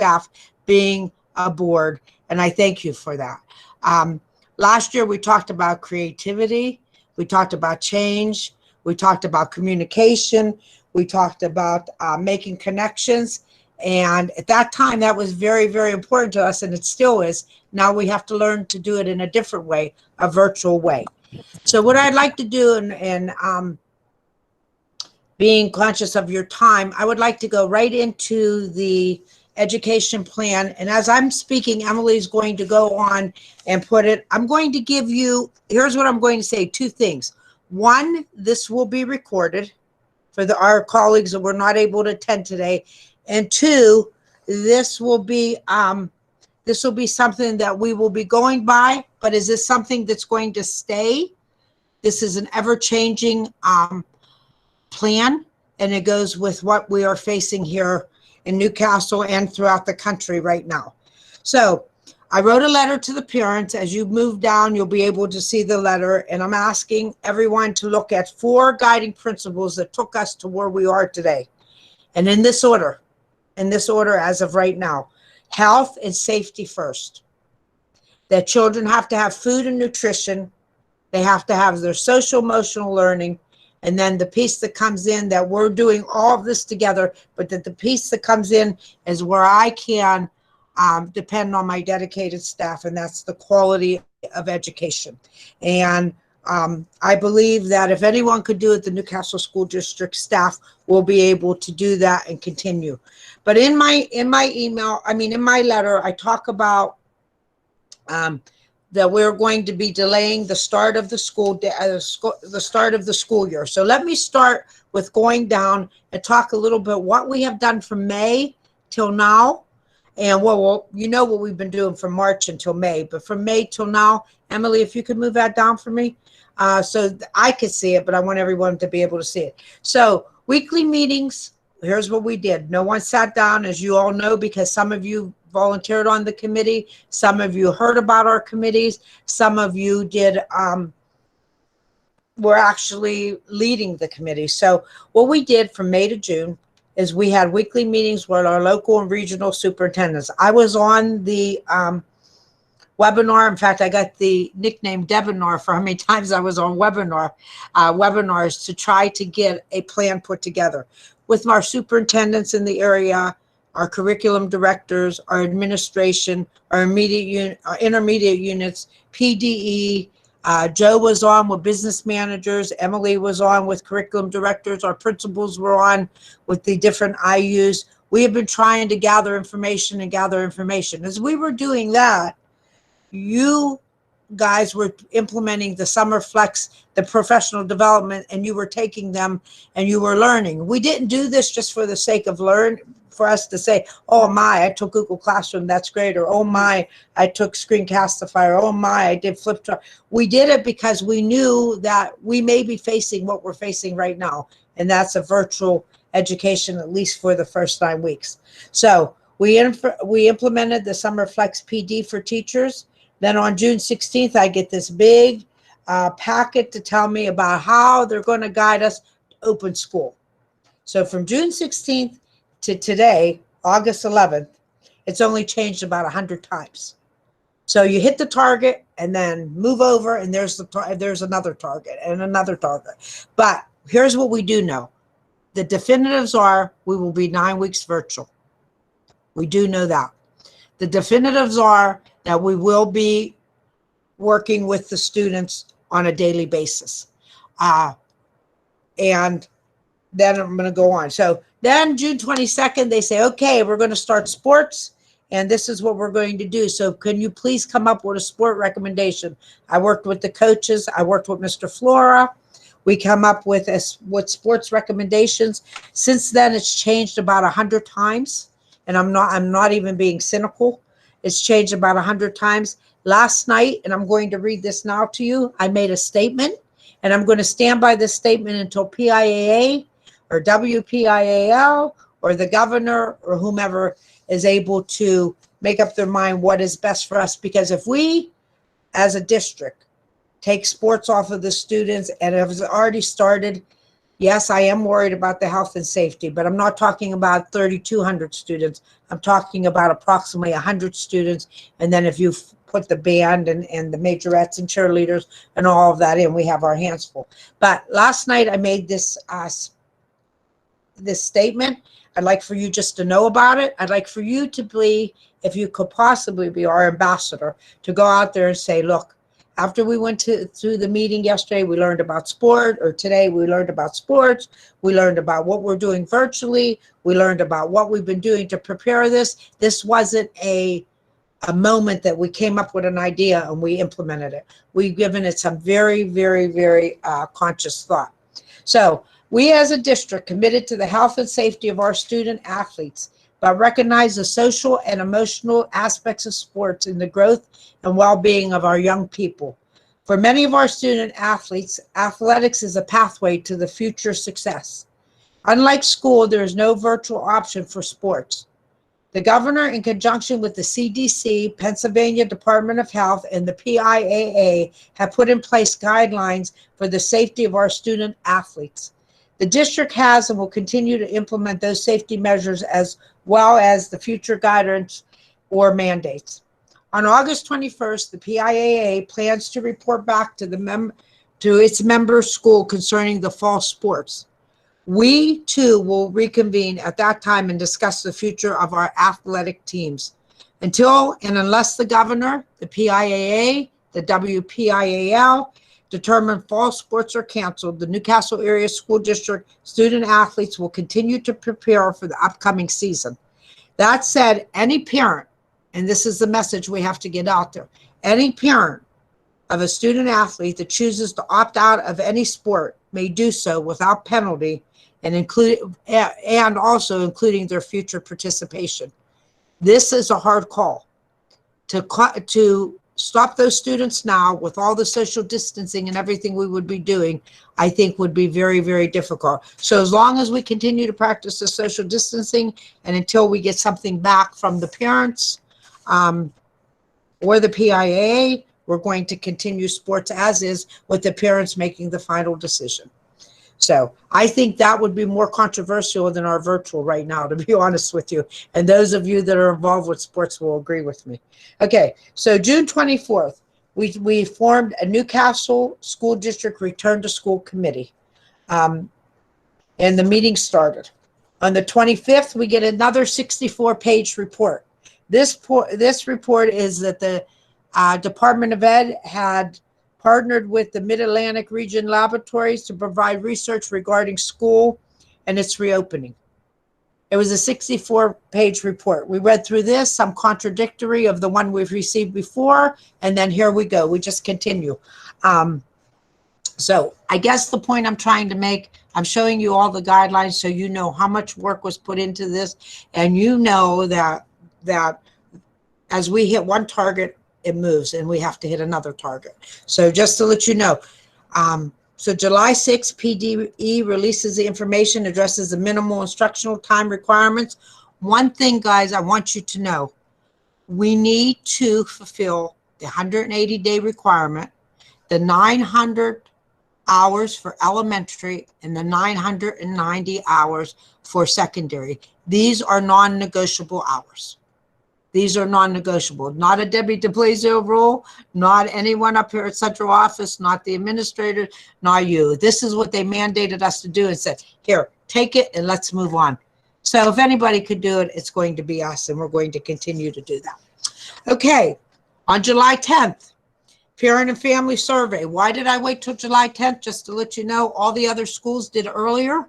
staff being aboard, and I thank you for that. Last year, we talked about creativity. We talked about change. We talked about communication. We talked about making connections. And at that time, that was very, very important to us, and it still is. Now we have to learn to do it in a different way, a virtual way. So what I'd like to do, and being conscious of your time, I would like to go right into the education plan. And as I'm speaking, Emily's going to go on and put it. I'm going to give you, here's what I'm going to say, two things. One, this will be recorded for our colleagues that were not able to attend today. And two, this will be something that we will be going by, but is this something that's going to stay? This is an ever-changing plan, and it goes with what we are facing here in Newcastle and throughout the country right now. So I wrote a letter to the parents. As you move down, you'll be able to see the letter, and I'm asking everyone to look at 4 guiding principles that took us to where we are today. And in this order as of right now: health and safety first. That children have to have food and nutrition. They have to have their social emotional learning. And then the piece that comes in, that we're doing all of this together, but that the piece that comes in is where I can depend on my dedicated staff, and that's the quality of education. And I believe that if anyone could do it, the Newcastle School District staff will be able to do that and continue. But in my email, in my letter, I talk about that we're going to be delaying the start of the start of the school year. So let me start with going down and talk a little bit what we have done from May till now. And well, you know what we've been doing from March until May, but from May till now, Emily, if you could move that down for me, so I could see it, but I want everyone to be able to see it. So weekly meetings, here's what we did. No one sat down, as you all know, because some of you volunteered on the committee. Some of you heard about our committees. Some of you were actually leading the committee. So what we did from May to June is we had weekly meetings with our local and regional superintendents. I was on the webinar. In fact, I got the nickname Debinar for how many times I was on webinars to try to get a plan put together with our superintendents in the area, our curriculum directors, our administration, our intermediate units, PDE. Joe was on with business managers. Emily was on with curriculum directors. Our principals were on with the different IUs. We have been trying to gather information. As we were doing that, you guys were implementing the summer flex, the professional development, and you were taking them and you were learning. We didn't do this just for the sake of for us to say, oh my, I took Google Classroom, that's great, or oh my, I took Screencastify, or oh my, I did Flipchart. We did it because we knew that we may be facing what we're facing right now, and that's a virtual education, at least for the first 9 weeks. So we implemented the Summer Flex PD for teachers. Then on June 16th, I get this big packet to tell me about how they're going to guide us to open school. So from June 16th to today, August 11th, it's only changed about 100 times. So you hit the target and then move over, and there's another target and another target. But here's what we do know. The definitives are we will be 9 weeks virtual. We do know that. The definitives are that we will be working with the students on a daily basis. And then I'm going to go on. So then June 22nd, they say, okay, we're going to start sports, and this is what we're going to do. So can you please come up with a sport recommendation? I worked with the coaches. I worked with Mr. Flora. We come up with sports recommendations. Since then, it's changed about 100 times, and I'm not even being cynical. It's changed about 100 times. Last night, and I'm going to read this now to you, I made a statement, and I'm going to stand by this statement until PIAA or WPIAL or the governor or whomever is able to make up their mind what is best for us. Because if we, as a district, take sports off of the students and it has already started, Yes, I am worried about the health and safety, but I'm not talking about 3,200 students. I'm talking about approximately 100 students. And then if you put the band and the majorettes and cheerleaders and all of that in, we have our hands full. But last night I made this statement. I'd like for you just to know about it. I'd like for you to be, if you could possibly be our ambassador, to go out there and say, look, after we went through the meeting yesterday, we learned about sport, or today we learned about sports. We learned about what we're doing virtually. We learned about what we've been doing to prepare this. This wasn't a moment that we came up with an idea and we implemented it. We've given it some very, very, very conscious thought. So we as a district committed to the health and safety of our student athletes, but recognize the social and emotional aspects of sports in the growth and well-being of our young people. For many of our student athletes, athletics is a pathway to the future success. Unlike school, there is no virtual option for sports. The governor, in conjunction with the CDC, Pennsylvania Department of Health, and the PIAA, have put in place guidelines for the safety of our student athletes. The district has and will continue to implement those safety measures as well as the future guidance or mandates. On August 21st, the PIAA plans to report back to its member school concerning the fall sports. We too will reconvene at that time and discuss the future of our athletic teams. Until and unless the governor, the PIAA, the WPIAL determine fall sports are canceled, the Newcastle Area School District student athletes will continue to prepare for the upcoming season. That said, any parent, and this is the message we have to get out there, any parent of a student athlete that chooses to opt out of any sport may do so without penalty and also including their future participation. This is a hard call. To stop those students now with all the social distancing and everything we would be doing, I think would be very, very difficult. So as long as we continue to practice the social distancing and until we get something back from the parents or the PIAA, we're going to continue sports as is with the parents making the final decision. So I think that would be more controversial than our virtual right now, to be honest with you. And those of you that are involved with sports will agree with me. Okay, so June 24th, we formed a Newcastle School District Return to School Committee. And the meeting started. On the 25th, we get another 64-page report. This report is that the Department of Ed had partnered with the Mid-Atlantic Region Laboratories to provide research regarding school and its reopening. It was a 64-page report. We read through this, some contradictory of the one we've received before, and then here we go. We just continue. So I guess the point I'm trying to make, I'm showing you all the guidelines so you know how much work was put into this, and you know that as we hit one target, it moves and we have to hit another target. So just to let you know, so July 6th, PDE releases the information, addresses the minimal instructional time requirements. One thing, guys, I want you to know, we need to fulfill the 180-day requirement, the 900 hours for elementary, and the 990 hours for secondary. These are non-negotiable hours. These are non-negotiable. Not a Debbie DeBlasio rule, not anyone up here at central office, not the administrator, not you. This is what they mandated us to do and said, here, take it and let's move on. So if anybody could do it, it's going to be us, and we're going to continue to do that. Okay, on July 10th, parent and family survey. Why did I wait till July 10th? Just to let you know, all the other schools did earlier.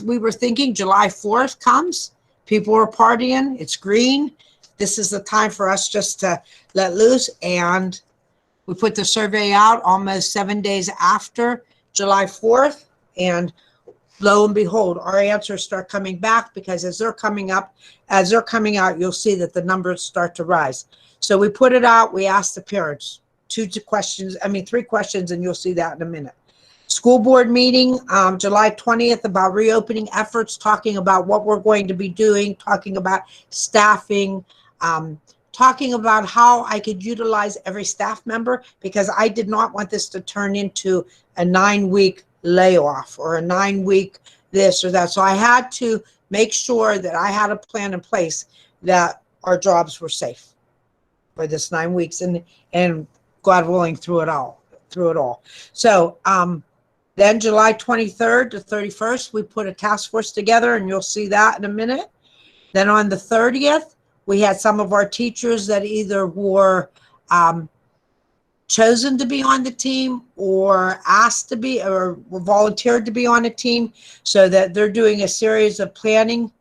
We were thinking July 4th comes, people are partying, it's green. This is the time for us just to let loose, and we put the survey out almost 7 days after July 4th, and lo and behold, our answers start coming back, because as they're coming out, you'll see that the numbers start to rise. So we put it out, we asked the parents three questions, and you'll see that in a minute. School board meeting, July 20th, about reopening efforts, talking about what we're going to be doing, talking about staffing, talking about how I could utilize every staff member, because I did not want this to turn into a 9-week layoff or a 9-week this or that. So I had to make sure that I had a plan in place that our jobs were safe for this 9 weeks, and God willing, through it all. So then July 23rd to 31st, we put a task force together, and you'll see that in a minute. Then on the 30th, we had some of our teachers that either were chosen to be on the team or asked to be or were volunteered to be on a team, so that they're doing a series of planning,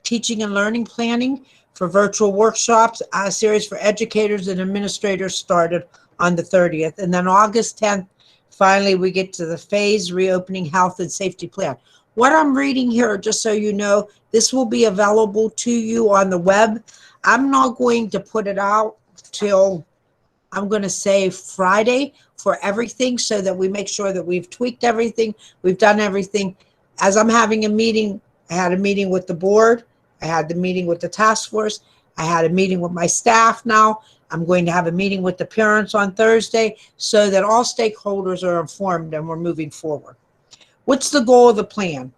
teaching and learning planning for virtual workshops. A series for educators and administrators started on the 30th. And then August 10th, finally, we get to the phase reopening health and safety plan. What I'm reading here, just so you know, this will be available to you on the web. I'm not going to put it out till, I'm going to say, Friday for everything, so that we make sure that we've tweaked everything, we've done everything. As I'm having a meeting, I had a meeting with the board, I had the meeting with the task force, I had a meeting with my staff now. I'm going to have a meeting with the parents on Thursday, so that all stakeholders are informed and we're moving forward. What's the goal of the plan?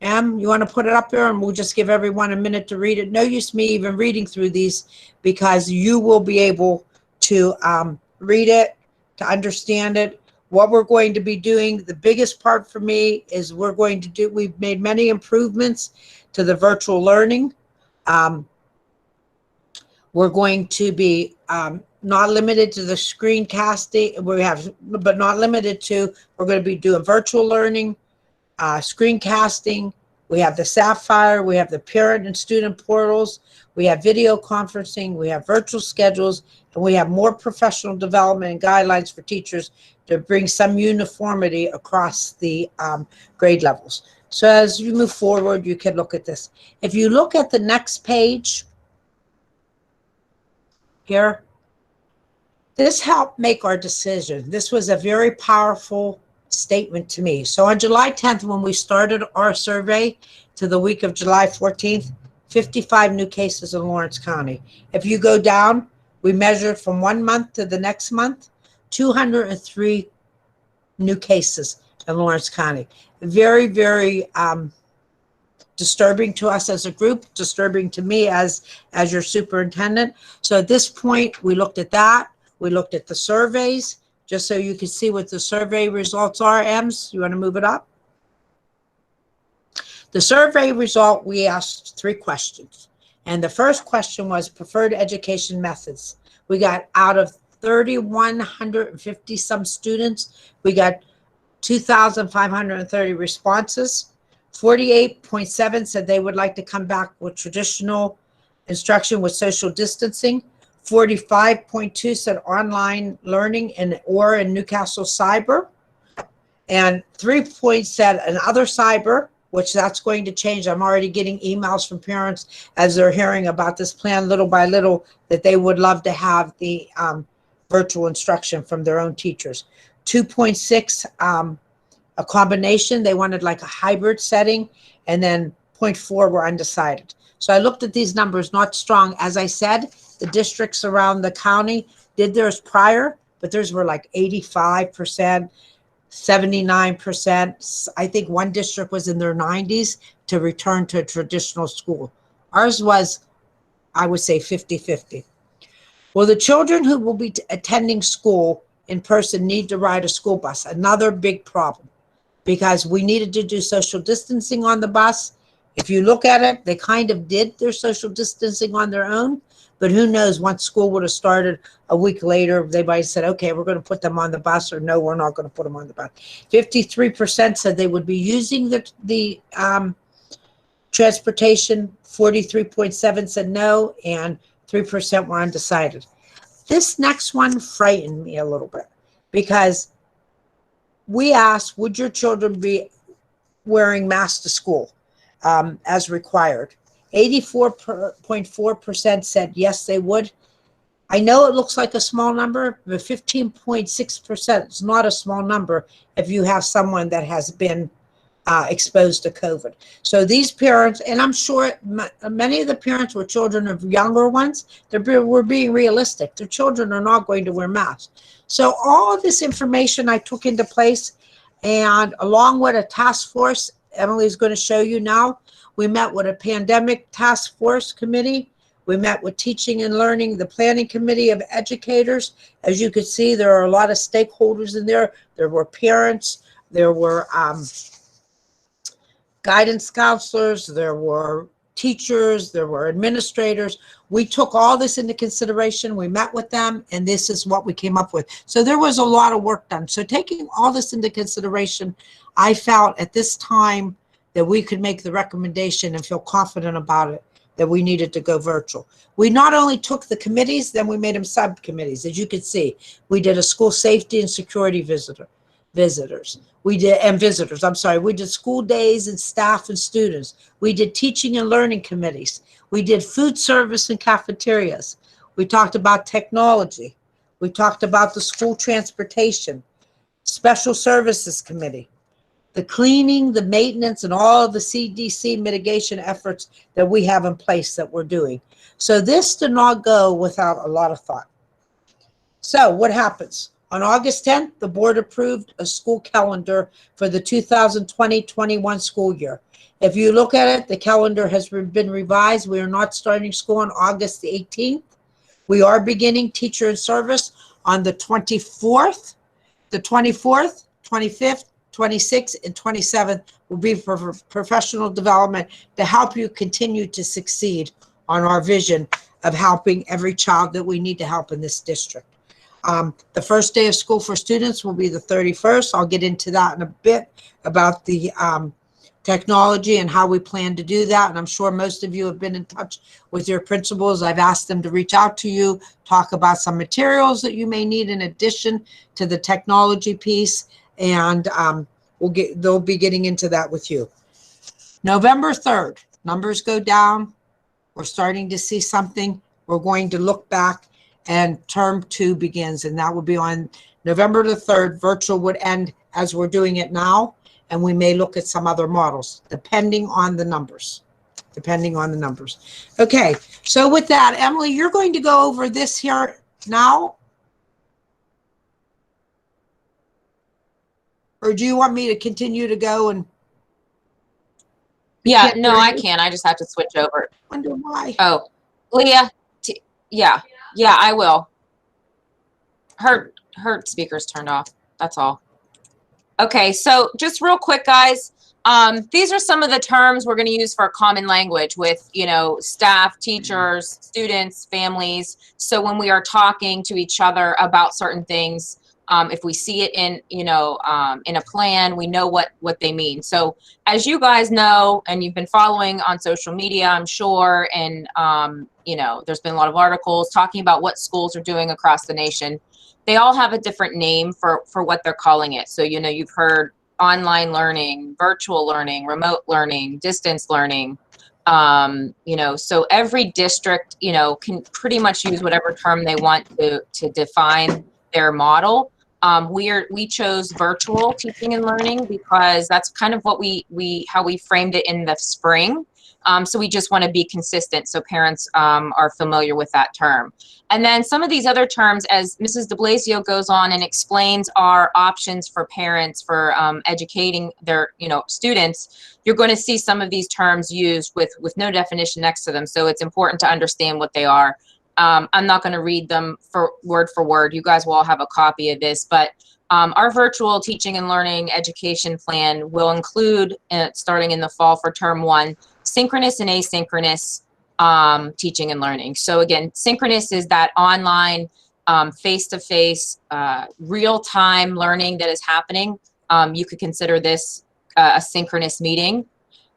Em, you want to put it up there, and we'll just give everyone a minute to read it. No use me even reading through these, because you will be able to read it, to understand it. What we're going to be doing, the biggest part for me is we've made many improvements to the virtual learning. We're going to be not limited to the screencasting. But not limited to, we're going to be doing virtual learning, screencasting. We have the Sapphire, we have the parent and student portals, we have video conferencing, we have virtual schedules, and we have more professional development and guidelines for teachers to bring some uniformity across the grade levels. So as you move forward, you can look at this. If you look at the next page here, this helped make our decision. This was a very powerful statement to me. So on July 10th, when we started our survey to the week of July 14th, 55 new cases in Lawrence County. If you go down, we measured from 1 month to the next month, 203 new cases in Lawrence County. Very, very disturbing to us as a group, disturbing to me as your superintendent. So at this point, we looked at that. We looked at the surveys, just so you can see what the survey results are. Ems, you want to move it up? The survey result, we asked 3 questions. And the first question was preferred education methods. We got, out of 3,150 some students, we got 2,530 responses. 48.7 said they would like to come back with traditional instruction with social distancing. 45.2 said online learning or in Newcastle cyber. And 3 points said another cyber, which that's going to change. I'm already getting emails from parents as they're hearing about this plan little by little, that they would love to have the virtual instruction from their own teachers. 2.6, a combination. They wanted like a hybrid setting. And then 0.4 were undecided. So I looked at these numbers, not strong. As I said, the districts around the county did theirs prior, but theirs were like 85%, 79%. I think one district was in their 90s to return to a traditional school. Ours was, I would say, 50-50. Well, the children who will be attending school in person need to ride a school bus. Another big problem, because we needed to do social distancing on the bus. If you look at it, they kind of did their social distancing on their own. But who knows, once school would have started a week later, they might have said, okay, we're going to put them on the bus, or no, we're not going to put them on the bus. 53% said they would be using the transportation. 43.7 said no, and 3% were undecided. This next one frightened me a little bit, because we asked, would your children be wearing masks to school as required? 84.4% said yes, they would. I know it looks like a small number, but 15.6% is not a small number if you have someone that has been exposed to COVID. So these parents, and I'm sure many of the parents were children of younger ones, we're being realistic. Their children are not going to wear masks. So all of this information I took into place, And along with a task force, Emily's going to show you now, we met with a pandemic task force committee. We met with teaching and learning, the planning committee of educators. As you can see, there are a lot of stakeholders in there. There were parents, there were guidance counselors, there were teachers, there were administrators. We took all this into consideration. We met with them, and this is what we came up with. So there was a lot of work done. So taking all this into consideration, I felt at this time that we could make the recommendation and feel confident about it, that we needed to go virtual. We not only took the committees, then we made them subcommittees. As you can see, we did a school safety and security visitors. We did school days and staff and students. We did teaching and learning committees. We did food service and cafeterias. We talked about technology. We talked about the school transportation, special services committee, the cleaning, the maintenance, and all of the CDC mitigation efforts that we have in place that we're doing. So this did not go without a lot of thought. So what happens? On August 10th, the board approved a school calendar for the 2020-21 school year. If you look at it, the calendar has been revised. We are not starting school on August the 18th. We are beginning teacher in service on the 24th. The 24th, 25th, 26th, and 27th will be for professional development to help you continue to succeed on our vision of helping every child that we need to help in this district. The first day of school for students will be the 31st. I'll get into that in a bit about the technology and how we plan to do that. And I'm sure most of you have been in touch with your principals. I've asked them to reach out to you, talk about some materials that you may need in addition to the technology piece. And they'll be getting into that with you. November 3rd, numbers go down. We're starting to see something. We're going to look back, and term 2 begins, and that will be on November the 3rd. Virtual would end as we're doing it now, and we may look at some other models depending on the numbers. Okay, so with that, Emily, you're going to go over this here now, or do you want me to continue to go? And yeah, no, I can. I just have to switch over. Wonder why. Oh, Leah, yeah, I will. Her speaker's turned off. That's all. Okay, so just real quick, guys. These are some of the terms we're going to use for common language with, staff, teachers, students, families. So when we are talking to each other about certain things, if we see it in, in a plan, we know what they mean. So as you guys know, and you've been following on social media, I'm sure, and, there's been a lot of articles talking about what schools are doing across the nation. They all have a different name for what they're calling it. So, you've heard online learning, virtual learning, remote learning, distance learning. So every district, can pretty much use whatever term they want to define their model. We chose virtual teaching and learning because that's kind of what how we framed it in the spring. So we just want to be consistent so parents are familiar with that term. And then some of these other terms, as Mrs. DeBlasio goes on and explains our options for parents for educating their students, you're going to see some of these terms used with no definition next to them. So it's important to understand what they are. I'm not going to read them for word. You guys will all have a copy of this, but our virtual teaching and learning education plan will include, starting in the fall for term 1, synchronous and asynchronous teaching and learning. So again, synchronous is that online, face-to-face, real-time learning that is happening. You could consider this a synchronous meeting.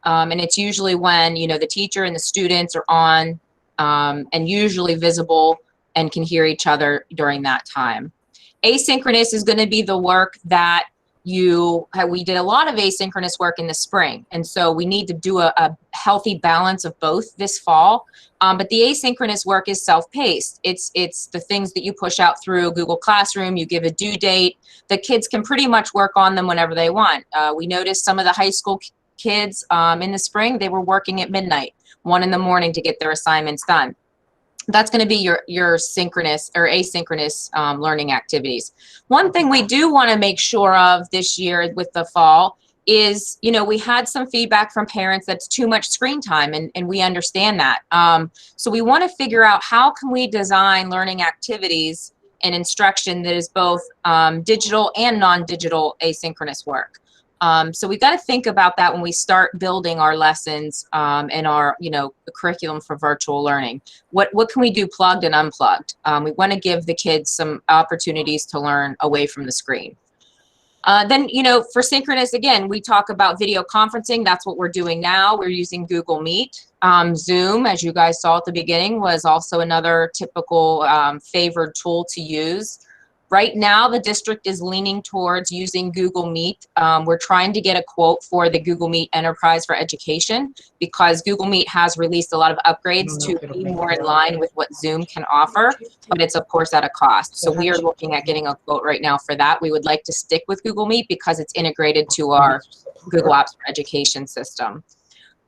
And it's usually when, the teacher and the students are on and usually visible and can hear each other during that time. Asynchronous is going to be the work that we did a lot of asynchronous work in the spring. And so we need to do a healthy balance of both this fall. But the asynchronous work is self-paced. It's the things that you push out through Google Classroom. You give a due date. The kids can pretty much work on them whenever they want. We noticed some of the high school kids in the spring, they were working at midnight, 1 in the morning to get their assignments done. That's going to be your synchronous or asynchronous learning activities. One thing we do want to make sure of this year with the fall is, you know, we had some feedback from parents that's too much screen time, and we understand that. So we want to figure out how can we design learning activities and instruction that is both digital and non-digital asynchronous work. So we've got to think about that when we start building our lessons and our, you know, curriculum for virtual learning. What can we do plugged and unplugged? We want to give the kids some opportunities to learn away from the screen. Then, you know, for synchronous, again, we talk about video conferencing. That's what we're doing now. We're using Google Meet. Zoom, as you guys saw at the beginning, was also another typical favored tool to use. Right now, the district is leaning towards using Google Meet. We're trying to get a quote for the Google Meet Enterprise for Education because Google Meet has released a lot of upgrades to be more in line with what Zoom can offer, but it's of course at a cost. So we are looking at getting a quote right now for that. We would like to stick with Google Meet because it's integrated to our Google Apps for Education system.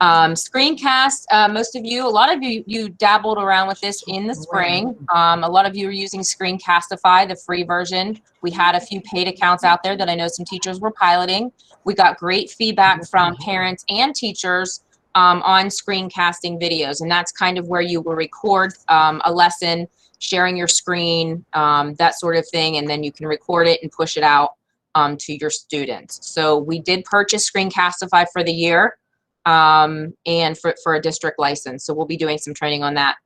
Screencast, most of you, a lot of you dabbled around with this in the spring. A lot of you are using Screencastify, the free version. We had a few paid accounts out there that I know some teachers were piloting. We got great feedback from parents and teachers on screencasting videos, and that's kind of where you will record a lesson, sharing your screen, that sort of thing, and then you can record it and push it out to your students. So we did purchase Screencastify for the year. And for a district license. So we'll be doing some training on that.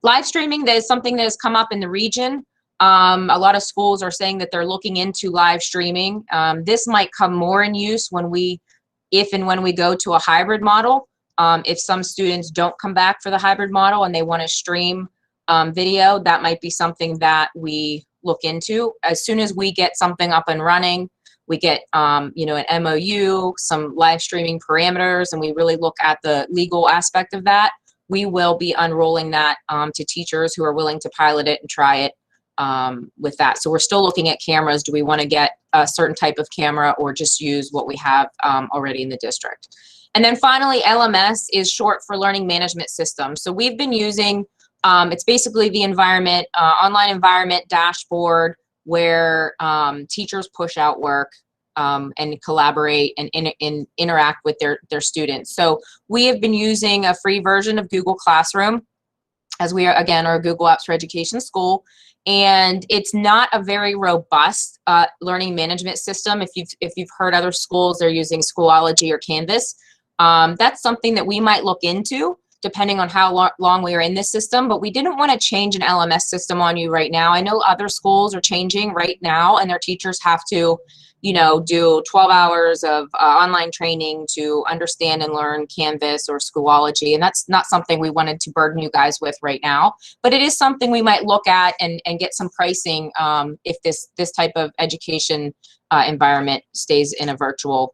Live streaming, that is something that has come up in the region. A lot of schools are saying that they're looking into live streaming. This might come more in use if and when we go to a hybrid model. If some students don't come back for the hybrid model and they want to stream video, that might be something that we look into. As soon as we get something up and running, we get, you know, an MOU, some live streaming parameters, and we really look at the legal aspect of that. We will be unrolling that to teachers who are willing to pilot it and try it with that. So we're still looking at cameras. Do we want to get a certain type of camera or just use what we have already in the district? And then finally, LMS is short for Learning Management System. So we've been using, it's basically the environment, online environment dashboard, where teachers push out work and collaborate and interact with their students. So we have been using a free version of Google Classroom, as we are, again, our Google Apps for Education school. And it's not a very robust learning management system. If you've heard other schools, they're using Schoology or Canvas. That's something that we might look into, depending on how long we are in this system, but we didn't want to change an LMS system on you right now. I know other schools are changing right now, and their teachers have to, you know, do 12 hours of online training to understand and learn Canvas or Schoology, and that's not something we wanted to burden you guys with right now, but it is something we might look at and get some pricing if this type of education environment stays in a virtual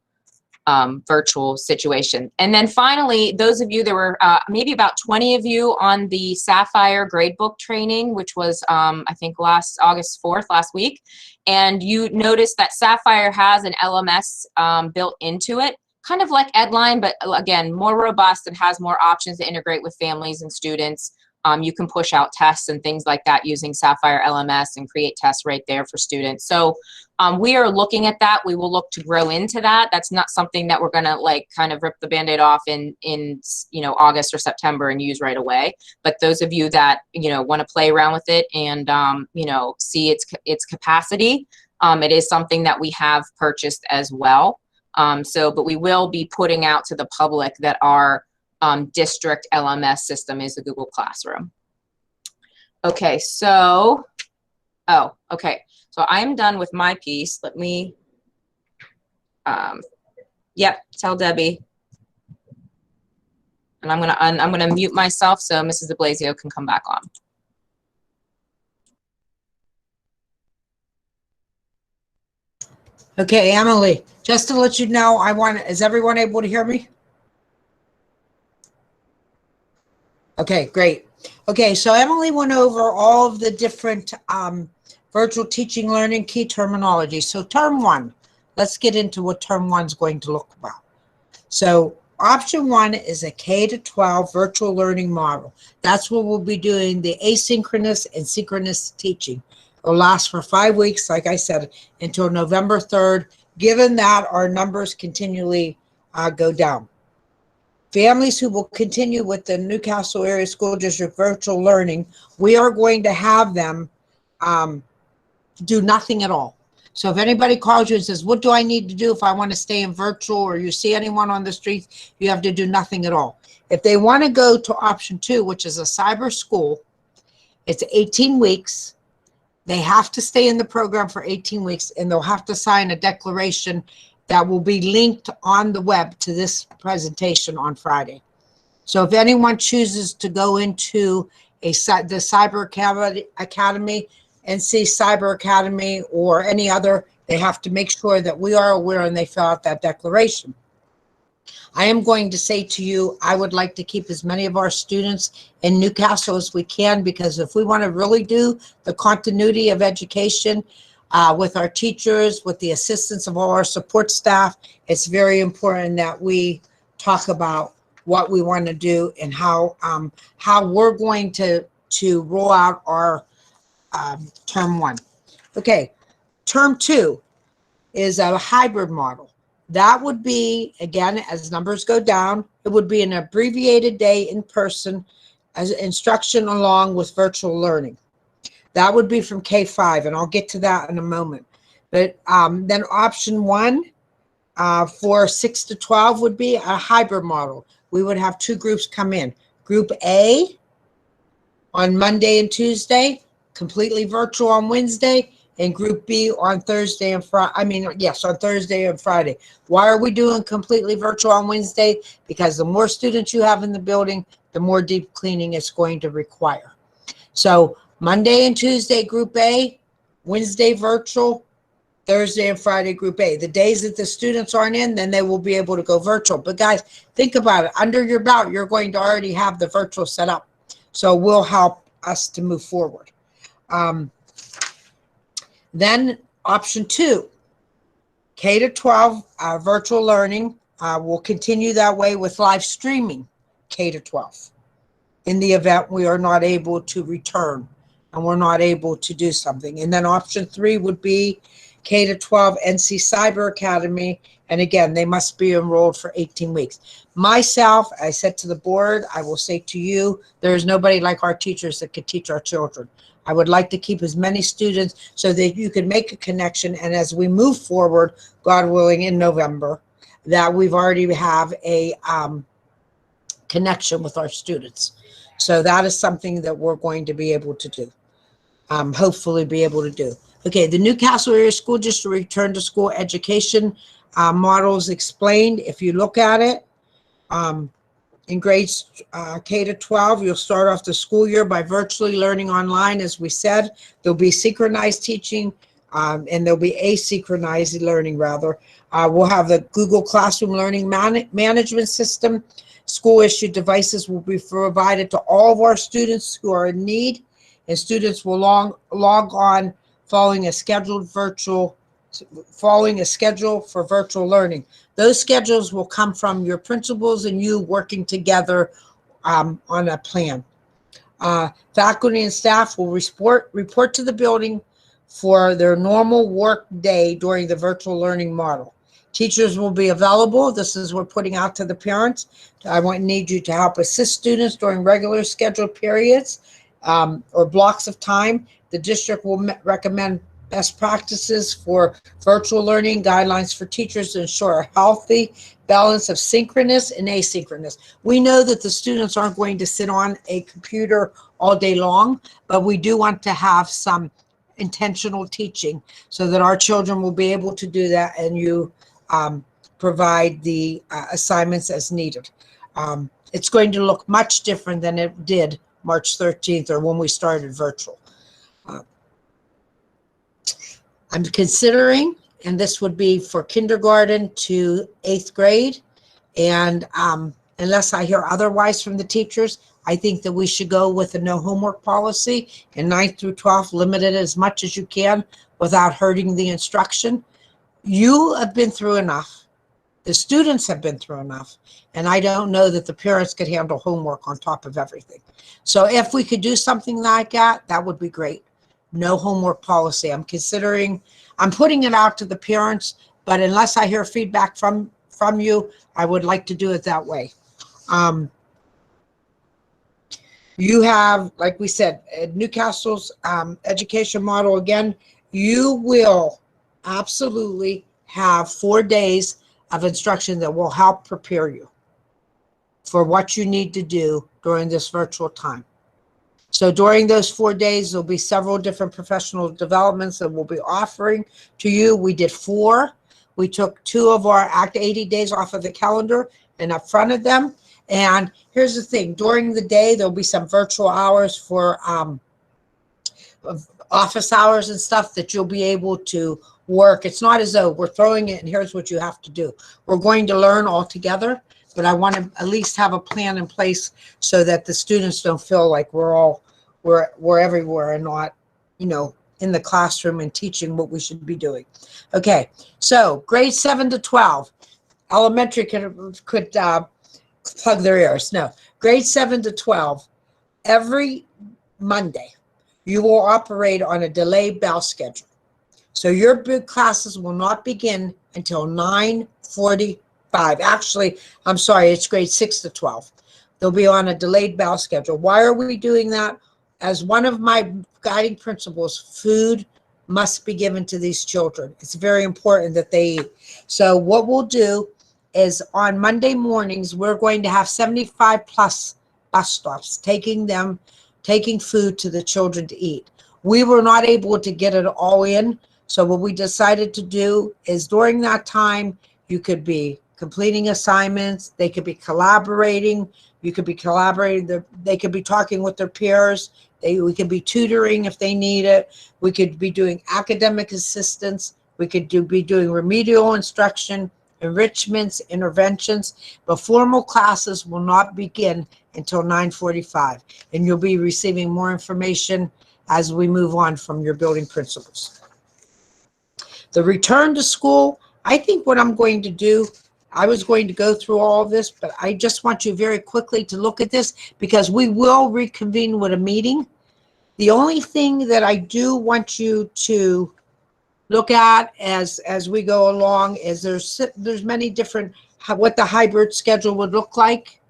situation. And then finally, those of you, there were maybe about 20 of you on the Sapphire gradebook training, which was I think August 4th, last week. And you noticed that Sapphire has an LMS built into it, kind of like Edline, but again, more robust and has more options to integrate with families and students. You can push out tests and things like that using Sapphire LMS and create tests right there for students. So we are looking at that. We will look to grow into that. That's not something that we're going to like kind of rip the Band-Aid off in you know, August or September and use right away. But those of you that, you know, want to play around with it and you know, see its capacity, it is something that we have purchased as well. But we will be putting out to the public that our district LMS system is a Google Classroom. Okay, so, okay. So I'm done with my piece. Let me, yep, tell Debbie. And I'm gonna mute myself so Mrs. DeBlasio can come back on. Okay, Emily, just to let you know, is everyone able to hear me? Okay, great. Okay, so Emily went over all of the different virtual teaching learning key terminology. So term one, let's get into what term one's going to look about. So Option 1 is a K-12 virtual learning model. That's where we'll be doing the asynchronous and synchronous teaching. It'll last for 5 weeks, like I said, until November 3rd, given that our numbers continually go down. Families who will continue with the Newcastle Area School District virtual learning, we are going to have them do nothing at all. So if anybody calls you and says, what do I need to do if I want to stay in virtual, or you see anyone on the streets, you have to do nothing at all. If they want to go to option 2, which is a cyber school, it's 18 weeks. They have to stay in the program for 18 weeks, and they'll have to sign a declaration that will be linked on the web to this presentation on Friday. So if anyone chooses to go into the Cyber Academy, NC Cyber Academy, or any other, they have to make sure that we are aware and they fill out that declaration. I am going to say to you, I would like to keep as many of our students in Newcastle as we can, because if we want to really do the continuity of education with our teachers, with the assistance of all our support staff, it's very important that we talk about what we want to do and how we're going to roll out our term 1. Okay, term 2 is a hybrid model. That would be, again, as numbers go down, it would be an abbreviated day in person as instruction along with virtual learning. That would be from K-5, and I'll get to that in a moment. But then option 1 for 6 to 12 would be a hybrid model. We would have 2 groups come in. Group A on Monday and Tuesday, completely virtual on Wednesday, and Group B on Thursday and Friday. On Thursday and Friday. Why are we doing completely virtual on Wednesday? Because the more students you have in the building, the more deep cleaning it's going to require. So Monday and Tuesday, Group A, Wednesday virtual, Thursday and Friday, Group A. The days that the students aren't in, then they will be able to go virtual. But guys, think about it. Under your belt, you're going to already have the virtual set up. So it will help us to move forward. Then option 2, K-12 virtual learning will continue that way with live streaming K-12 in the event we are not able to return and we're not able to do something. And then option 3 would be K-12 NC Cyber Academy. And again, they must be enrolled for 18 weeks. Myself, I said to the board, I will say to you, there is nobody like our teachers that could teach our children. I would like to keep as many students so that you can make a connection. And as we move forward, God willing, in November, that we've already have a connection with our students. So that is something that we're going to be able to do, hopefully be able to do. Okay, the Newcastle Area School District return to school education models explained. If you look at it, in grades K-12, you'll start off the school year by virtually learning online. As we said, there'll be synchronized teaching and there'll be asynchronized learning, rather. We'll have the Google Classroom Learning Management System. School-issued devices will be provided to all of our students who are in need, and students will log on following a schedule for virtual learning. Those schedules will come from your principals and you working together on a plan. Faculty and staff will report to the building for their normal work day during the virtual learning model. Teachers will be available. This is what we're putting out to the parents. I need you to help assist students during regular scheduled periods or blocks of time. The district will recommend best practices for virtual learning, guidelines for teachers to ensure a healthy balance of synchronous and asynchronous. We know that the students aren't going to sit on a computer all day long, but we do want to have some intentional teaching so that our children will be able to do that, and you provide the assignments as needed. It's going to look much different than it did March 13th or when we started virtual. I'm considering, and this would be for kindergarten to 8th grade, and unless I hear otherwise from the teachers, I think that we should go with a no homework policy, and 9th through 12th, limit it as much as you can without hurting the instruction. You have been through enough. The students have been through enough, and I don't know that the parents could handle homework on top of everything. So if we could do something like that, that would be great. No homework policy. I'm putting it out to the parents, but unless I hear feedback from you, I would like to do it that way. You have, like we said, Newcastle's education model. Again, you will absolutely have 4 days of instruction that will help prepare you for what you need to do during this virtual time. So during those 4 days, there'll be several different professional developments that we'll be offering to you. We did 4. We took 2 of our Act 80 days off of the calendar and up front of them. And here's the thing, during the day, there'll be some virtual hours for office hours and stuff that you'll be able to work. It's not as though we're throwing it and here's what you have to do. We're going to learn all together, but I want to at least have a plan in place so that the students don't feel like we're everywhere and not, in the classroom and teaching what we should be doing. Okay, so grade 7 to 12, elementary could plug their ears. No, grade 7 to 12, every Monday, you will operate on a delayed bell schedule. So your big classes will not begin until 9:45. Actually, I'm sorry, it's grade 6 to 12. They'll be on a delayed bell schedule. Why are we doing that? As one of my guiding principles, food must be given to these children. It's very important that they eat. So what we'll do is on Monday mornings, we're going to have 75 plus bus stops taking food to the children to eat. We were not able to get it all in. So what we decided to do is during that time, you could be completing assignments. They could be collaborating. You could be collaborating. They could be talking with their peers. We could be tutoring if they need it. We could be doing academic assistance. We could be doing remedial instruction, enrichments, interventions, but formal classes will not begin until 9:45, and you'll be receiving more information as we move on from your building principals. The return to school, I think what I'm going to do, I was going to go through all of this, but I just want you very quickly to look at this because we will reconvene with a meeting. The only thing that I do want you to look at as we go along is there's many different what the hybrid schedule would look like,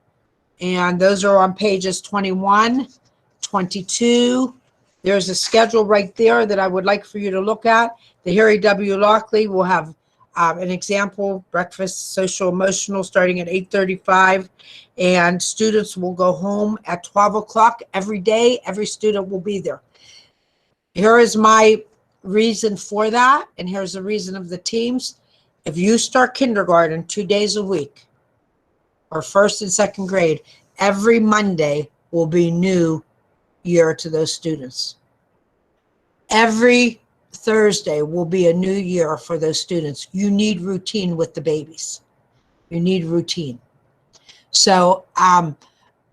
and those are on pages 21, 22. There's a schedule right there that I would like for you to look at. The Harry W. Lockley will have an example breakfast, social emotional, starting at 8:35, and students will go home at 12 o'clock every day. Every student will be there. Here is my reason for that, and here's the reason of the teams. If you start kindergarten 2 days a week, or first and second grade, every Monday will be new year to those students. Every Thursday will be a new year for those students. You need routine with the babies. You need routine. So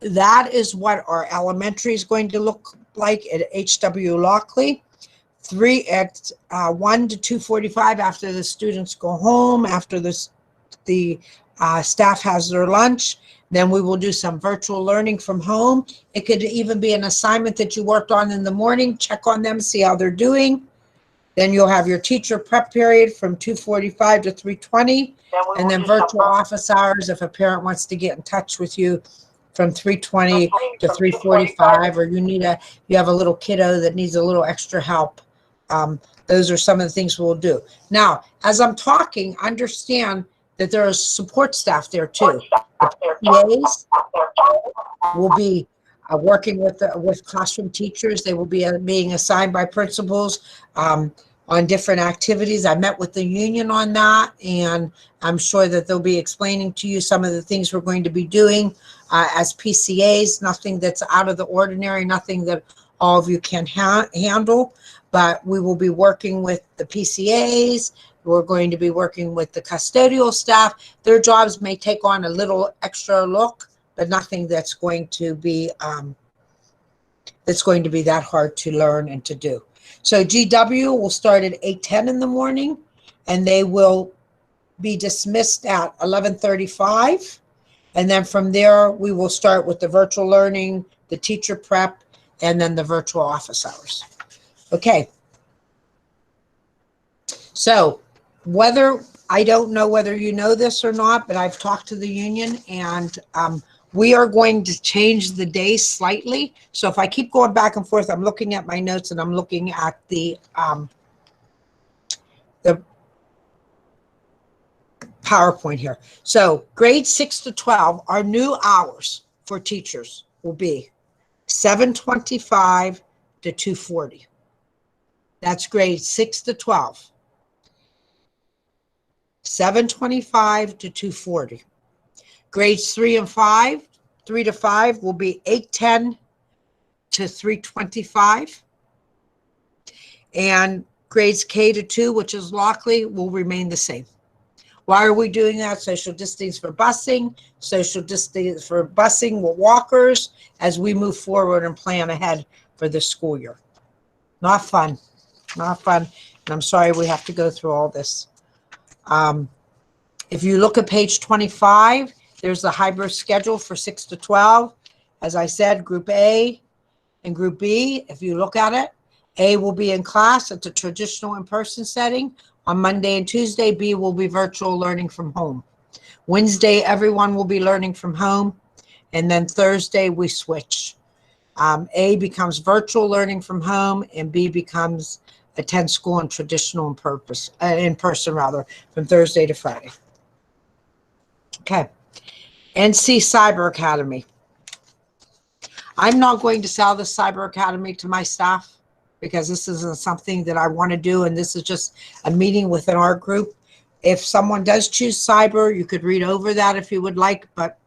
that is what our elementary is going to look like at H.W. Lockley. 1 to 2:45 after the students go home, after the staff has their lunch. Then we will do some virtual learning from home. It could even be an assignment that you worked on in the morning. Check on them, see how they're doing. Then you'll have your teacher prep period from 2:45 to 3:20. And then virtual office hours if a parent wants to get in touch with you from 3:20 to 3:45, or you have a little kiddo that needs a little extra help. Those are some of the things we'll do. Now, as I'm talking, understand that there is support staff there too. The PAs will be working with classroom teachers. They will be being assigned by principals on different activities. I met with the union on that, and I'm sure that they'll be explaining to you some of the things we're going to be doing as PCAs, nothing that's out of the ordinary, nothing that all of you can handle, but we will be working with the PCAs. We're going to be working with the custodial staff. Their jobs may take on a little extra look, but nothing that's going to be that hard to learn and to do. So GW will start at 8:10 in the morning, and they will be dismissed at 11:35. And then from there, we will start with the virtual learning, the teacher prep, and then the virtual office hours. Okay. So I don't know whether you know this or not, but I've talked to the union, and we are going to change the day slightly. So if I keep going back and forth, I'm looking at my notes and I'm looking at the PowerPoint here. So grades 6 to 12, our new hours for teachers will be 7:25 to 2:40. That's grades 6 to 12. 7:25 to 2:40. Grades 3 to 5 will be 8:10 to 3:25. And grades K to 2, which is Lockley, will remain the same. Why are we doing that? Social distancing for busing, with walkers as we move forward and plan ahead for the school year. Not fun, not fun. And I'm sorry we have to go through all this. If you look at page 25, there's the hybrid schedule for 6 to 12. As I said, Group A and Group B, if you look at it, A will be in class at the traditional in-person setting. On Monday and Tuesday, B will be virtual learning from home. Wednesday, everyone will be learning from home. And then Thursday, we switch. A becomes virtual learning from home, and B becomes attend school in traditional in person from Thursday to Friday. Okay. NC Cyber Academy. I'm not going to sell the Cyber Academy to my staff, because this isn't something that I want to do, and this is just a meeting within our group. If someone does choose cyber, you could read over that if you would like, but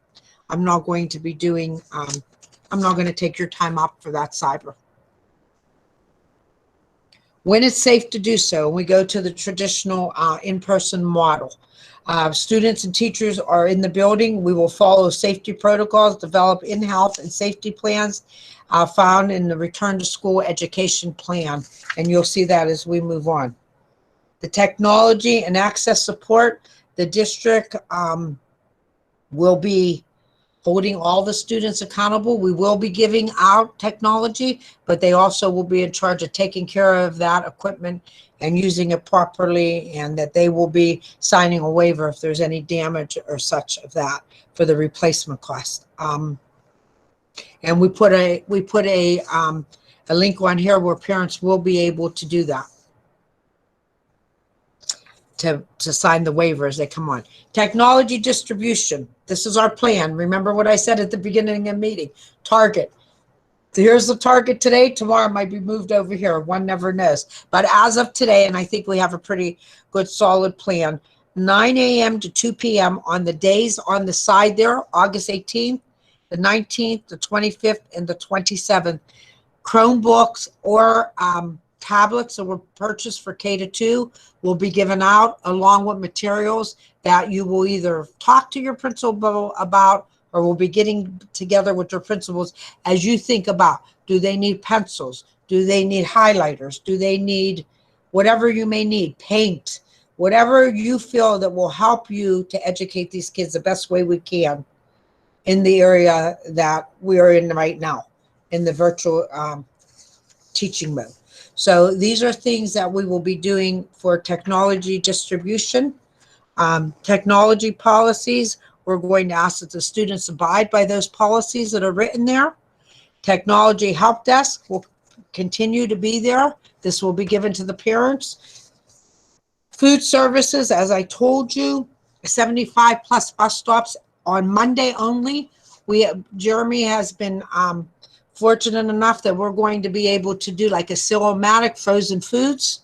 I'm not going to be doing, I'm not going to take your time up for that cyber. When it's safe to do so, we go to the traditional in-person model. Students and teachers are in the building. We will follow safety protocols, develop in-health and safety plans found in the return to school education plan. And you'll see that as we move on. The technology and access support, the district will be holding all the students accountable. We will be giving out technology, but they also will be in charge of taking care of that equipment and using it properly, and that they will be signing a waiver if there's any damage or such of that for the replacement cost. And we put a link on here where parents will be able to do that, to sign the waiver as they come on. Technology distribution. This is our plan. Remember what I said at the beginning of the meeting. Target. So here's the target today. Tomorrow might be moved over here. One never knows. But as of today, and I think we have a pretty good solid plan, 9 a.m. to 2 p.m. on the days on the side there, August 18th, the 19th, the 25th, and the 27th. Chromebooks or tablets that were purchased for K-2 will be given out, along with materials that you will either talk to your principal about or will be getting together with your principals as you think about, do they need pencils? Do they need highlighters? Do they need whatever you may need, paint, whatever you feel that will help you to educate these kids the best way we can in the area that we are in right now, in the virtual teaching mode. So these are things that we will be doing for technology distribution. Technology policies, we're going to ask that the students abide by those policies that are written there. Technology help desk will continue to be there. This will be given to the parents. Food services, as I told you, 75 plus bus stops on Monday only. Jeremy has been fortunate enough that we're going to be able to do like a Silomatic frozen foods,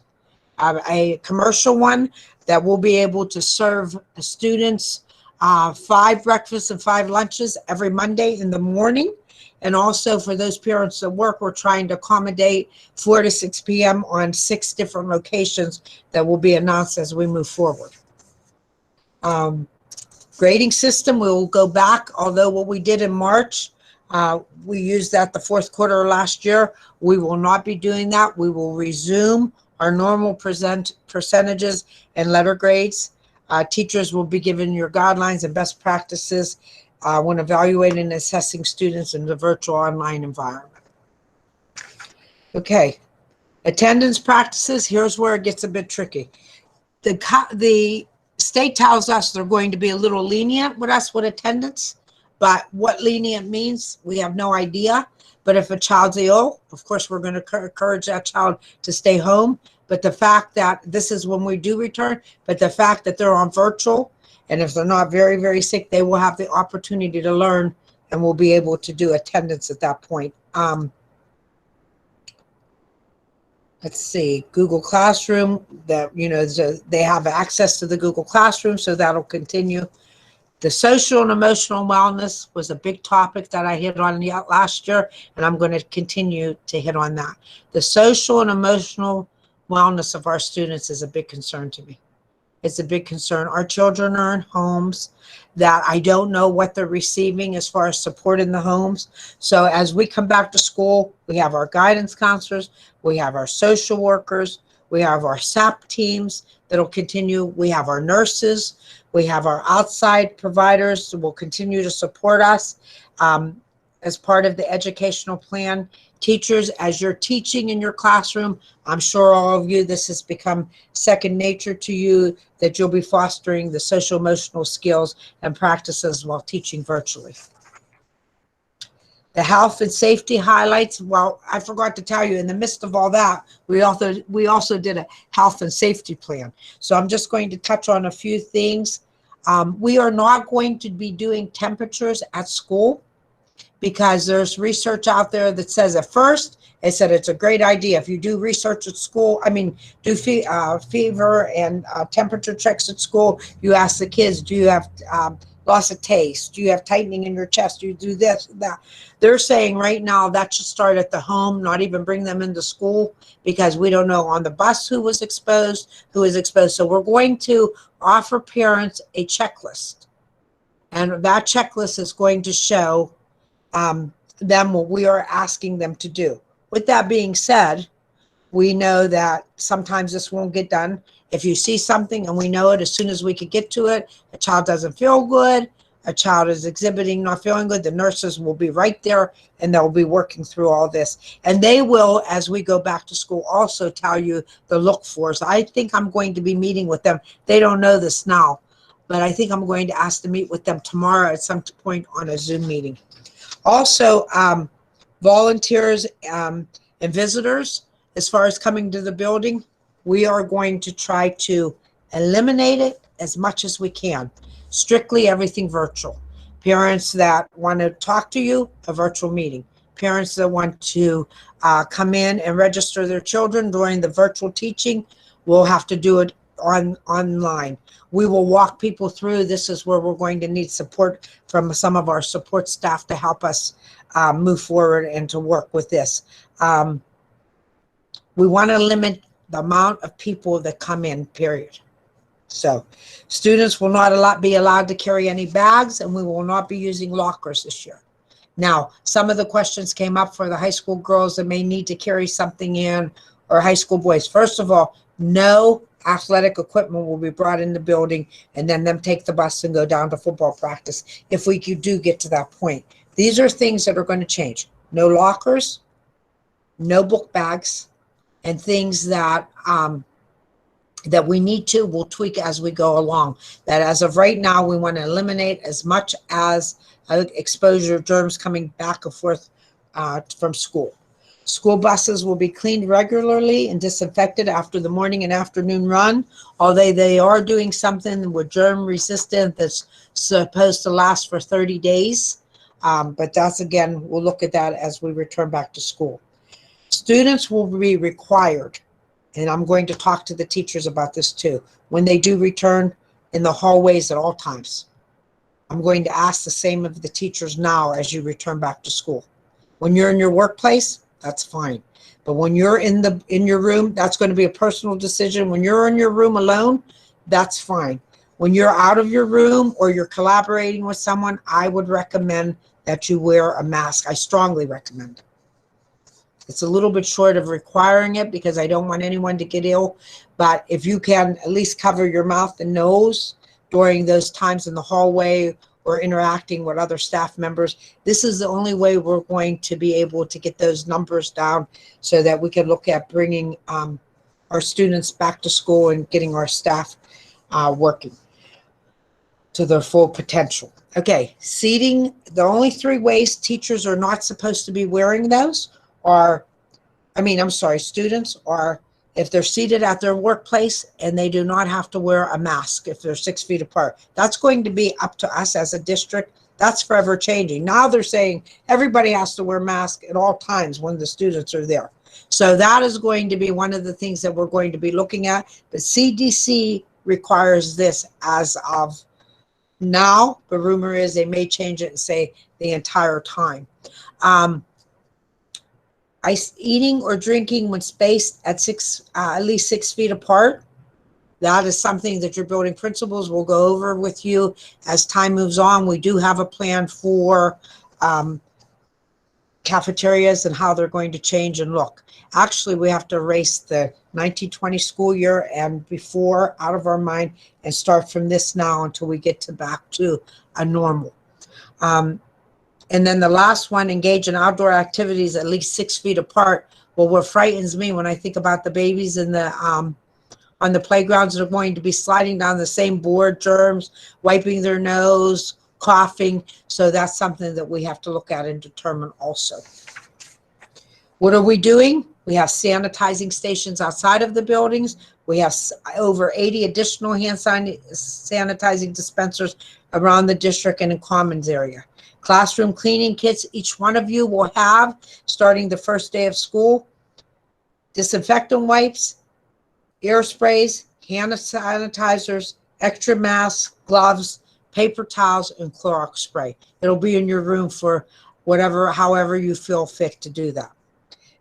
a commercial one that will be able to serve students 5 breakfasts and 5 lunches every Monday in the morning. And also for those parents that work, we're trying to accommodate 4 to 6 p.m. on 6 different locations that will be announced as we move forward. Grading system, we will go back, although what we did in March, we used that the 4th quarter of last year. We will not be doing that. We will resume our normal percentages and letter grades. Teachers will be given your guidelines and best practices when evaluating and assessing students in the virtual online environment. Okay, attendance practices. Here's where it gets a bit tricky. The state tells us they're going to be a little lenient with us with attendance, but what lenient means, we have no idea. But if a child's ill, of course, we're going to encourage that child to stay home. But the fact that this is when we do return, but the fact that they're on virtual, and if they're not very, very sick, they will have the opportunity to learn and will be able to do attendance at that point. Let's see, Google Classroom, that, you know, they have access to the Google Classroom, so that'll continue. The social and emotional wellness was a big topic that I hit on last year, and I'm going to continue to hit on that. The social and emotional wellness of our students is a big concern to me. It's a big concern. Our children are in homes that I don't know what they're receiving as far as support in the homes. So as we come back to school, we have our guidance counselors, we have our social workers, we have our SAP teams that'll continue. We have our nurses, we have our outside providers who will continue to support us as part of the educational plan. Teachers, as you're teaching in your classroom, I'm sure all of you, this has become second nature to you, that you'll be fostering the social emotional skills and practices while teaching virtually. The health and safety highlights. Well, I forgot to tell you, in the midst of all that, we also did a health and safety plan. So I'm just going to touch on a few things. We are not going to be doing temperatures at school, because there's research out there that says at first, it said it's a great idea. If you do research at school, do fever and temperature checks at school, you ask the kids, do you have loss of taste? Do you have tightening in your chest? Do you do this, that? They're saying right now that should start at the home, not even bring them into school, because we don't know on the bus who is exposed. So we're going to offer parents a checklist. And that checklist is going to show them what we are asking them to do. With that being said, we know that sometimes this won't get done. If you see something and we know it as soon as we could get to it, a child doesn't feel good, a child is exhibiting not feeling good, the nurses will be right there and they'll be working through all this. And they will, as we go back to school, also tell you the look fors. I think I'm going to be meeting with them. They don't know this now, but I think I'm going to ask to meet with them tomorrow at some point on a Zoom meeting. Also, volunteers and visitors, as far as coming to the building, we are going to try to eliminate it as much as we can. Strictly everything virtual. Parents that want to talk to you, a virtual meeting. Parents that want to come in and register their children during the virtual teaching, will have to do it online. We will walk people through. This is where we're going to need support from some of our support staff to help us move forward and to work with this. We want to limit the amount of people that come in, period. So students will not be allowed to carry any bags, and we will not be using lockers this year. Now, some of the questions came up for the high school girls that may need to carry something in, or high school boys. First of all, no athletic equipment will be brought in the building, and then them take the bus and go down to football practice if we do get to that point. These are things that are going to change. No lockers, no book bags, and things that that we need to, we'll tweak as we go along. That as of right now, we want to eliminate as much as exposure germs coming back and forth from school. School buses will be cleaned regularly and disinfected after the morning and afternoon run, although they are doing something with germ resistant that's supposed to last for 30 days. But that's, again, we'll look at that as we return back to school. Students will be required, and I'm going to talk to the teachers about this too, when they do return, in the hallways at all times. I'm going to ask the same of the teachers now as you return back to school. When you're in your workplace, that's fine. But when you're in your room, that's going to be a personal decision. When you're in your room alone, that's fine. When you're out of your room or you're collaborating with someone, I would recommend that you wear a mask. I strongly recommend it. It's a little bit short of requiring it because I don't want anyone to get ill. But if you can at least cover your mouth and nose during those times in the hallway or interacting with other staff members, this is the only way we're going to be able to get those numbers down so that we can look at bringing our students back to school and getting our staff working to their full potential. Okay, seating, the only 3 ways teachers are not supposed to be wearing those are, students are if they're seated at their workplace and they do not have to wear a mask if they're 6 feet apart. That's going to be up to us as a district. That's forever changing. Now they're saying everybody has to wear masks at all times when the students are there. So that is going to be one of the things that we're going to be looking at. But CDC requires this as of now. The rumor is they may change it and say the entire time. Eating or drinking when spaced at least 6 feet apart. That is something that your building principals will go over with you as time moves on. We do have a plan for cafeterias and how they're going to change and look. Actually, we have to erase the 1920 school year and before out of our mind and start from this now until we get back to a normal. And then the last one, engage in outdoor activities at least 6 feet apart. Well, what frightens me when I think about the babies in the on the playgrounds that are going to be sliding down the same board, germs, wiping their nose, coughing. So that's something that we have to look at and determine also. What are we doing? We have sanitizing stations outside of the buildings. We have over 80 additional hand sanitizing dispensers around the district and in commons area. Classroom cleaning kits, each one of you will have, starting the first day of school, disinfectant wipes, ear sprays, hand sanitizers, extra masks, gloves, paper towels, and Clorox spray. It'll be in your room for however you feel fit to do that.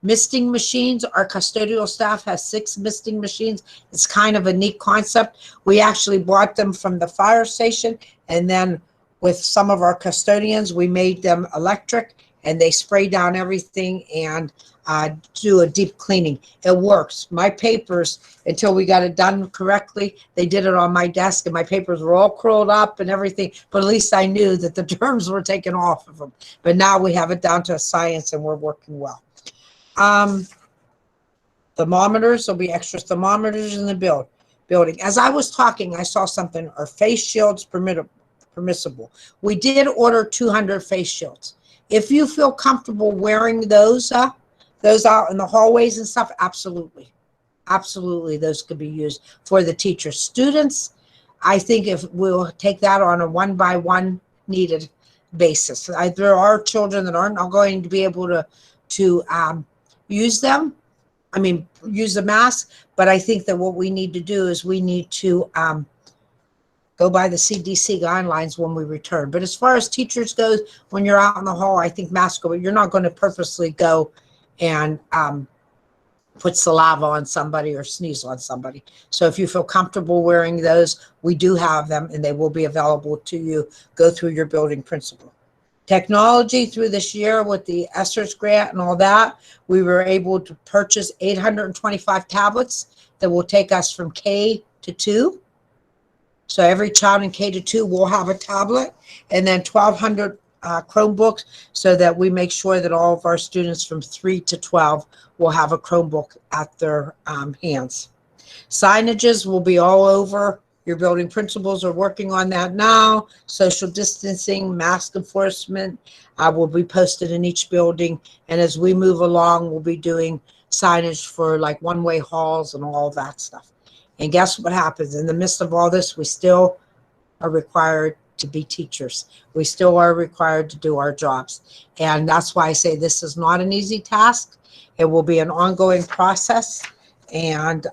Misting machines, our custodial staff has 6 misting machines. It's kind of a neat concept. We actually bought them from the fire station, and then with some of our custodians, we made them electric, and they spray down everything and do a deep cleaning. It works. My papers, until we got it done correctly, they did it on my desk, and my papers were all curled up and everything, but at least I knew that the germs were taken off of them. But now we have it down to a science, and we're working well. Thermometers, there'll be extra thermometers in the building. As I was talking, I saw something. Are face shields permissible? We did order 200 face shields. If you feel comfortable wearing those out in the hallways and stuff, absolutely, those could be used for the teachers. Students, I think if we'll take that on a 1-by-1 needed basis. There are children that aren't going to be able to use them. Use the mask, but I think that what we need to do is we need to go by the CDC guidelines when we return. But as far as teachers goes, when you're out in the hall, I think masks go, but you're not going to purposely go and put saliva on somebody or sneeze on somebody. So if you feel comfortable wearing those, we do have them, and they will be available to you. Go through your building principal. Technology through this year with the ESSER's grant and all that, we were able to purchase 825 tablets that will take us from K to 2. So every child in K to 2 will have a tablet, and then 1,200 Chromebooks, so that we make sure that all of our students from 3 to 12 will have a Chromebook at their hands. Signages will be all over. Your building principals are working on that now. Social distancing, mask enforcement will be posted in each building. And as we move along, we'll be doing signage for like one-way halls and all that stuff. And guess what happens? In the midst of all this, we still are required to be teachers. We still are required to do our jobs. And that's why I say this is not an easy task. It will be an ongoing process. And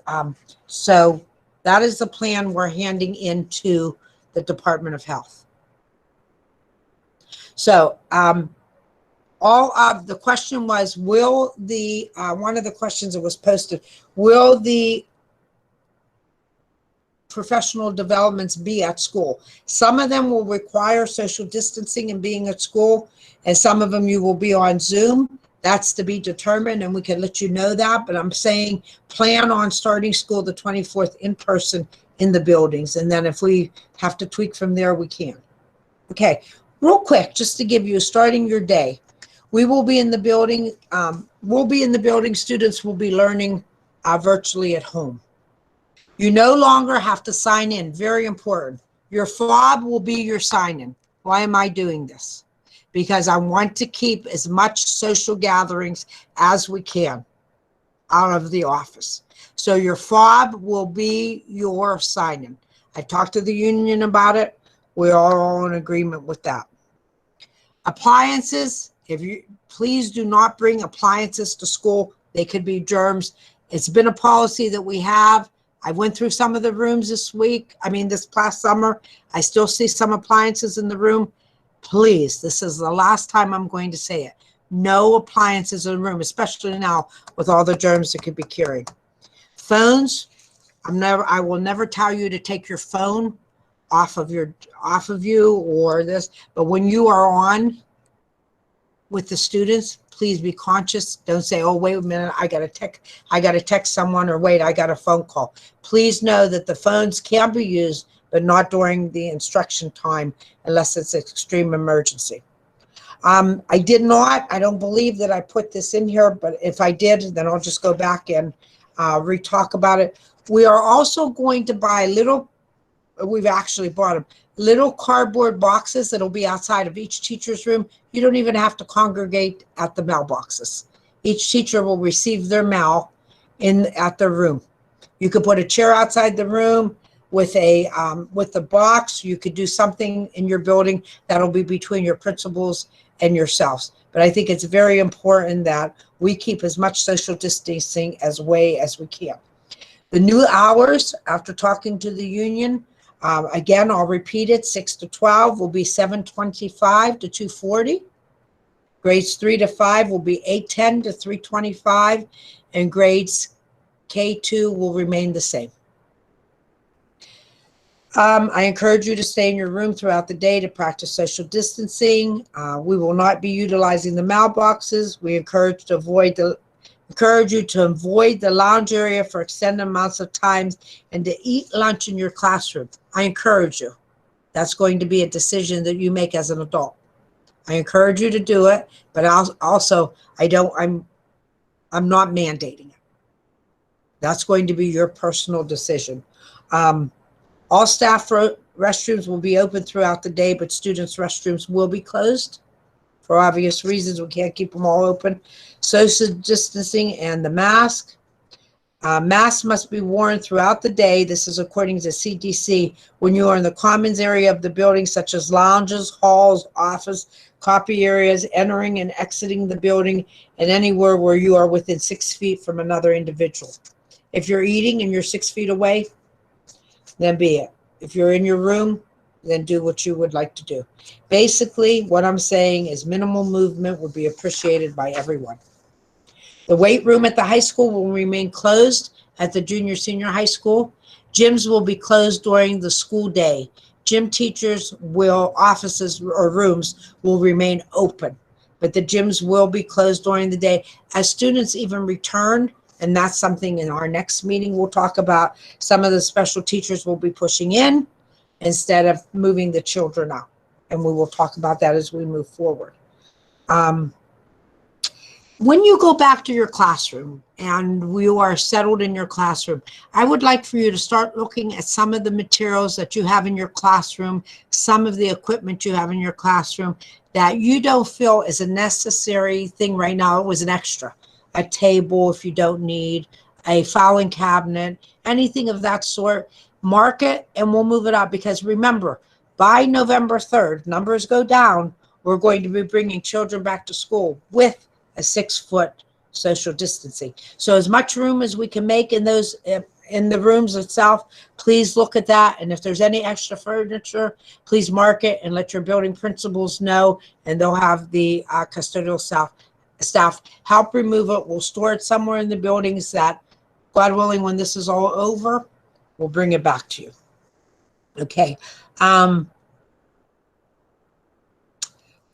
so that is the plan we're handing into the Department of Health. So all of the question was, will the, one of the questions that was posted, will the professional developments be at school? Some of them will require social distancing and being at school, and some of them you will be on Zoom. That's to be determined, and we can let you know that. But I'm saying plan on starting school the 24th in person in the buildings. And then if we have to tweak from there, we can. Okay, real quick, just to give you starting your day. We will be in the building. We'll be in the building. Students will be learning virtually at home. You no longer have to sign in. Very important. Your fob will be your sign-in. Why am I doing this? Because I want to keep as much social gatherings as we can out of the office. So your fob will be your sign-in. I talked to the union about it. We're all in agreement with that. Appliances, please do not bring appliances to school. They could be germs. It's been a policy that we have. I went through some of the rooms this past summer. I still see some appliances in the room. Please, this is the last time I'm going to say it. No appliances in the room, especially now with all the germs that could be carried. Phones, I will never tell you to take your phone off of you or this, but when you are on with the students, please be conscious. Don't say, oh, wait a minute, I got to text someone, or wait, I got a phone call. Please know that the phones can be used, but not during the instruction time unless it's an extreme emergency. I don't believe that I put this in here, but if I did, then I'll just go back and re-talk about it. We are also going to buy we've actually bought them, little cardboard boxes that'll be outside of each teacher's room. You don't even have to congregate at the mailboxes. Each teacher will receive their mail at their room. You could put a chair outside the room with the box. You could do something in your building that'll be between your principals and yourselves. But I think it's very important that we keep as much social distancing as we can. The new hours, after talking to the union, again, I'll repeat it, 6 to 12 will be 7:25 to 2:40. Grades 3 to 5 will be 8:10 to 3:25, and grades K2 will remain the same. I encourage you to stay in your room throughout the day to practice social distancing. We will not be utilizing the mailboxes. We encourage you to avoid the lounge area for extended amounts of time and to eat lunch in your classroom. I encourage you. That's going to be a decision that you make as an adult. I encourage you to do it, but also I'm not mandating it. That's going to be your personal decision. All staff restrooms will be open throughout the day, but students' restrooms will be closed. For obvious reasons, we can't keep them all open. Social distancing and the mask. Masks must be worn throughout the day. This is according to CDC. When you are in the commons area of the building, such as lounges, halls, office, copy areas, entering and exiting the building, and anywhere where you are within 6 feet from another individual. If you're eating and you're 6 feet away, then be it. If you're in your room, then do what you would like to do. Basically, what I'm saying is minimal movement would be appreciated by everyone. The weight room at the high school will remain closed at the junior senior high school. Gyms will be closed during the school day. Gym teachers offices or rooms will remain open, but the gyms will be closed during the day. As students even return, and that's something in our next meeting we'll talk about, some of the special teachers will be pushing in instead of moving the children out. And we will talk about that as we move forward. When you go back to your classroom and you are settled in your classroom, I would like for you to start looking at some of the materials that you have in your classroom, some of the equipment you have in your classroom that you don't feel is a necessary thing right now. It was an extra. A table if you don't need, a filing cabinet, anything of that sort. Mark it and we'll move it out, because remember, by November 3rd, numbers go down. We're going to be bringing children back to school with a 6-foot social distancing. So as much room as we can make in the rooms itself, please look at that. And if there's any extra furniture, please mark it and let your building principals know, and they'll have the custodial staff help remove it. We'll store it somewhere in the buildings that, God willing, when this is all over, we'll bring it back to you. Okay.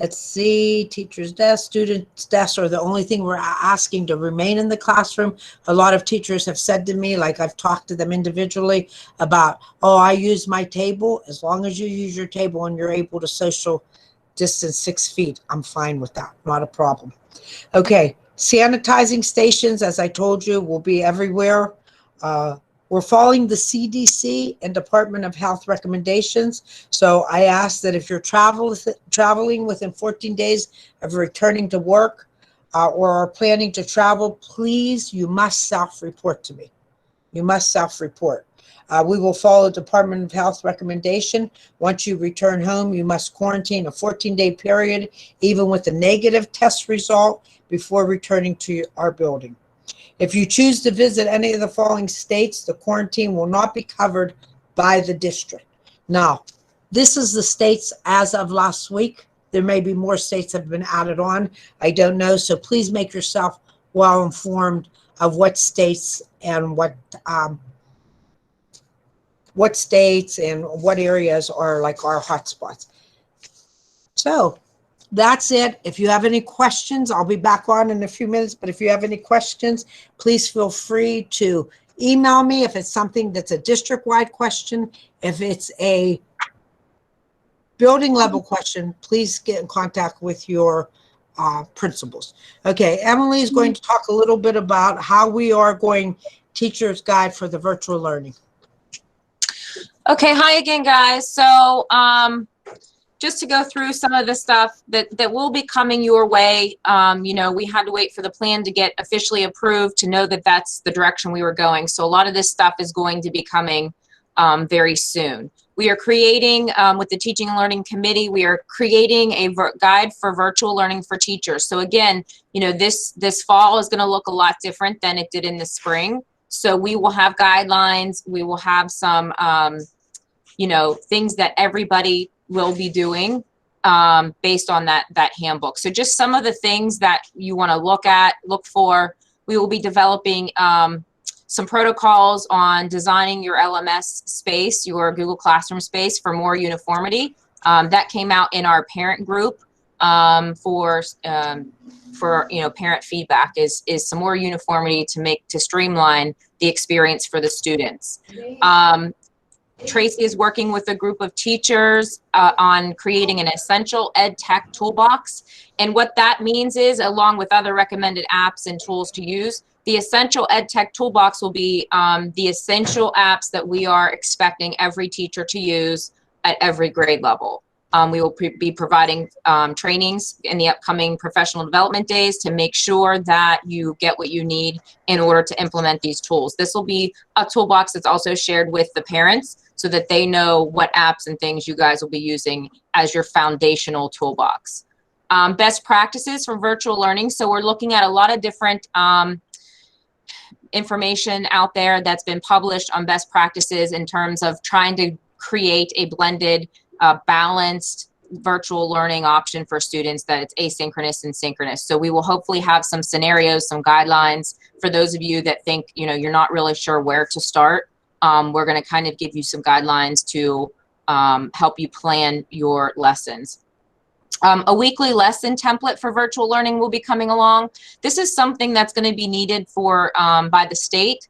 Let's see, teachers' desks, students' desks are the only thing we're asking to remain in the classroom. A lot of teachers have said to me, like I've talked to them individually about, oh, I use my table. As long as you use your table and you're able to social distance 6 feet, I'm fine with that, not a problem. Okay, sanitizing stations, as I told you, will be everywhere. We're following the CDC and Department of Health recommendations. So I ask that if you're traveling within 14 days of returning to work or are planning to travel, please, you must self-report to me. You must self-report. We will follow Department of Health recommendation. Once you return home, you must quarantine a 14-day period, even with a negative test result, before returning to our building. If you choose to visit any of the following states, the quarantine will not be covered by the district. Now, this is the states as of last week. There may be more states that have been added on. I don't know. So please make yourself well informed of what states and what states and what areas are like our hotspots. So that's it. If you have any questions, I'll be back on in a few minutes, but if you have any questions, please feel free to email me if it's something that's a district-wide question. If it's a building level question, please get in contact with your principals. Okay, Emily is going to talk a little bit about how we are going teacher's guide for the virtual learning. Okay, hi again, guys. So just to go through some of the stuff that will be coming your way. You know, we had to wait for the plan to get officially approved to know that that's the direction we were going. So a lot of this stuff is going to be coming very soon. We are creating, with the Teaching and Learning Committee, we are creating a guide for virtual learning for teachers. So again, you know, this fall is going to look a lot different than it did in the spring. So we will have guidelines. We will have some, you know, things that everybody will be doing based on that handbook. So just some of the things that you want to look for. We will be developing some protocols on designing your LMS space, your Google Classroom space, for more uniformity. That came out in our parent group for you know, parent feedback is some more uniformity to streamline the experience for the students. Tracy is working with a group of teachers on creating an essential ed tech toolbox. And what that means is, along with other recommended apps and tools to use, the essential ed tech toolbox will be the essential apps that we are expecting every teacher to use at every grade level. We will be providing trainings in the upcoming professional development days to make sure that you get what you need in order to implement these tools. This will be a toolbox that's also shared with the parents so that they know what apps and things you guys will be using as your foundational toolbox. Best practices for virtual learning. So we're looking at a lot of different information out there that's been published on best practices in terms of trying to create a blended, balanced virtual learning option for students that it's asynchronous and synchronous. So we will hopefully have some scenarios, some guidelines for those of you that think, you know, you're not really sure where to start. We're going to kind of give you some guidelines to help you plan your lessons. A weekly lesson template for virtual learning will be coming along. This is something that's going to be needed for by the state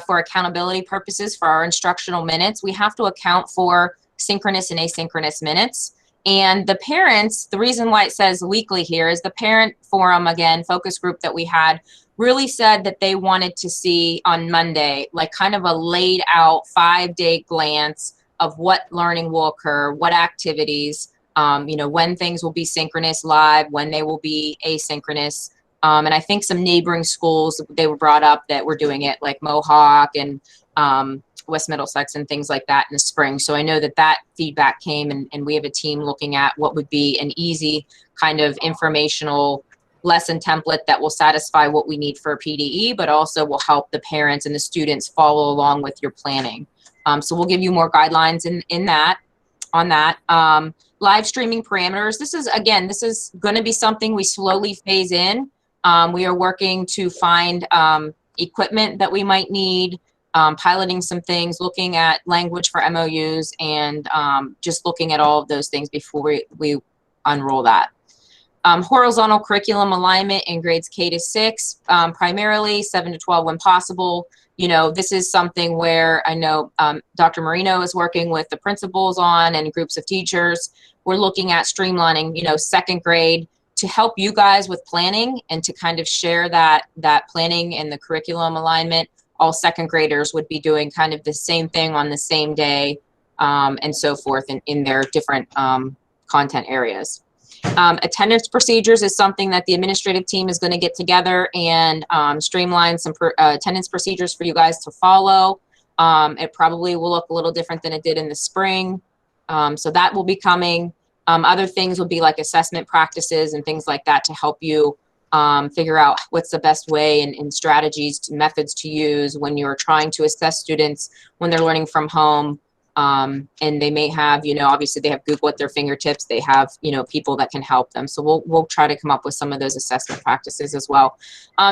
for accountability purposes for our instructional minutes. We have to account for synchronous and asynchronous minutes. And the parents, the reason why it says weekly here is the parent forum, again, focus group that we had, really said that they wanted to see on Monday, like kind of a laid out 5-day glance of what learning will occur, what activities, you know, when things will be synchronous live, when they will be asynchronous. And I think some neighboring schools, they were brought up that were doing it, like Mohawk and West Middlesex and things like that in the spring. So I know that feedback came, and we have a team looking at what would be an easy kind of informational lesson template that will satisfy what we need for PDE, but also will help the parents and the students follow along with your planning. So we'll give you more guidelines on that. Live streaming parameters. This is going to be something we slowly phase in. We are working to find equipment that we might need, piloting some things, looking at language for MOUs, and just looking at all of those things before we unroll that. Horizontal curriculum alignment in grades K to 6, primarily 7 to 12 when possible. You know, this is something where I know Dr. Marino is working with the principals on and groups of teachers. We're looking at streamlining, you know, second grade to help you guys with planning and to kind of share that planning and the curriculum alignment. All second graders would be doing kind of the same thing on the same day, and so forth in their different content areas. Attendance procedures is something that the administrative team is going to get together and streamline some attendance procedures for you guys to follow. It probably will look a little different than it did in the spring. So that will be coming. Other things will be like assessment practices and things like that to help you figure out what's the best way and strategies, methods to use when you're trying to assess students when they're learning from home. And they may have, you know, obviously they have Google at their fingertips. They have, you know, people that can help them. So we'll try to come up with some of those assessment practices as well.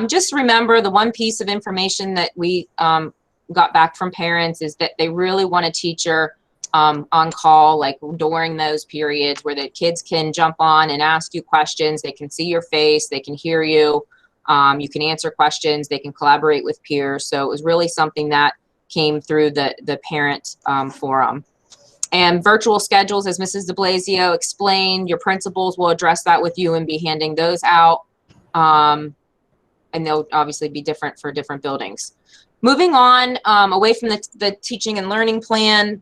Just remember the one piece of information that we got back from parents is that they really want a teacher on call, like during those periods where the kids can jump on and ask you questions. They can see your face, they can hear you, you can answer questions, they can collaborate with peers. So it was really something that came through the parent forum. And virtual schedules, as Mrs. DeBlasio explained, your principals will address that with you and be handing those out. And they'll obviously be different for different buildings. Moving on, away from the teaching and learning plan,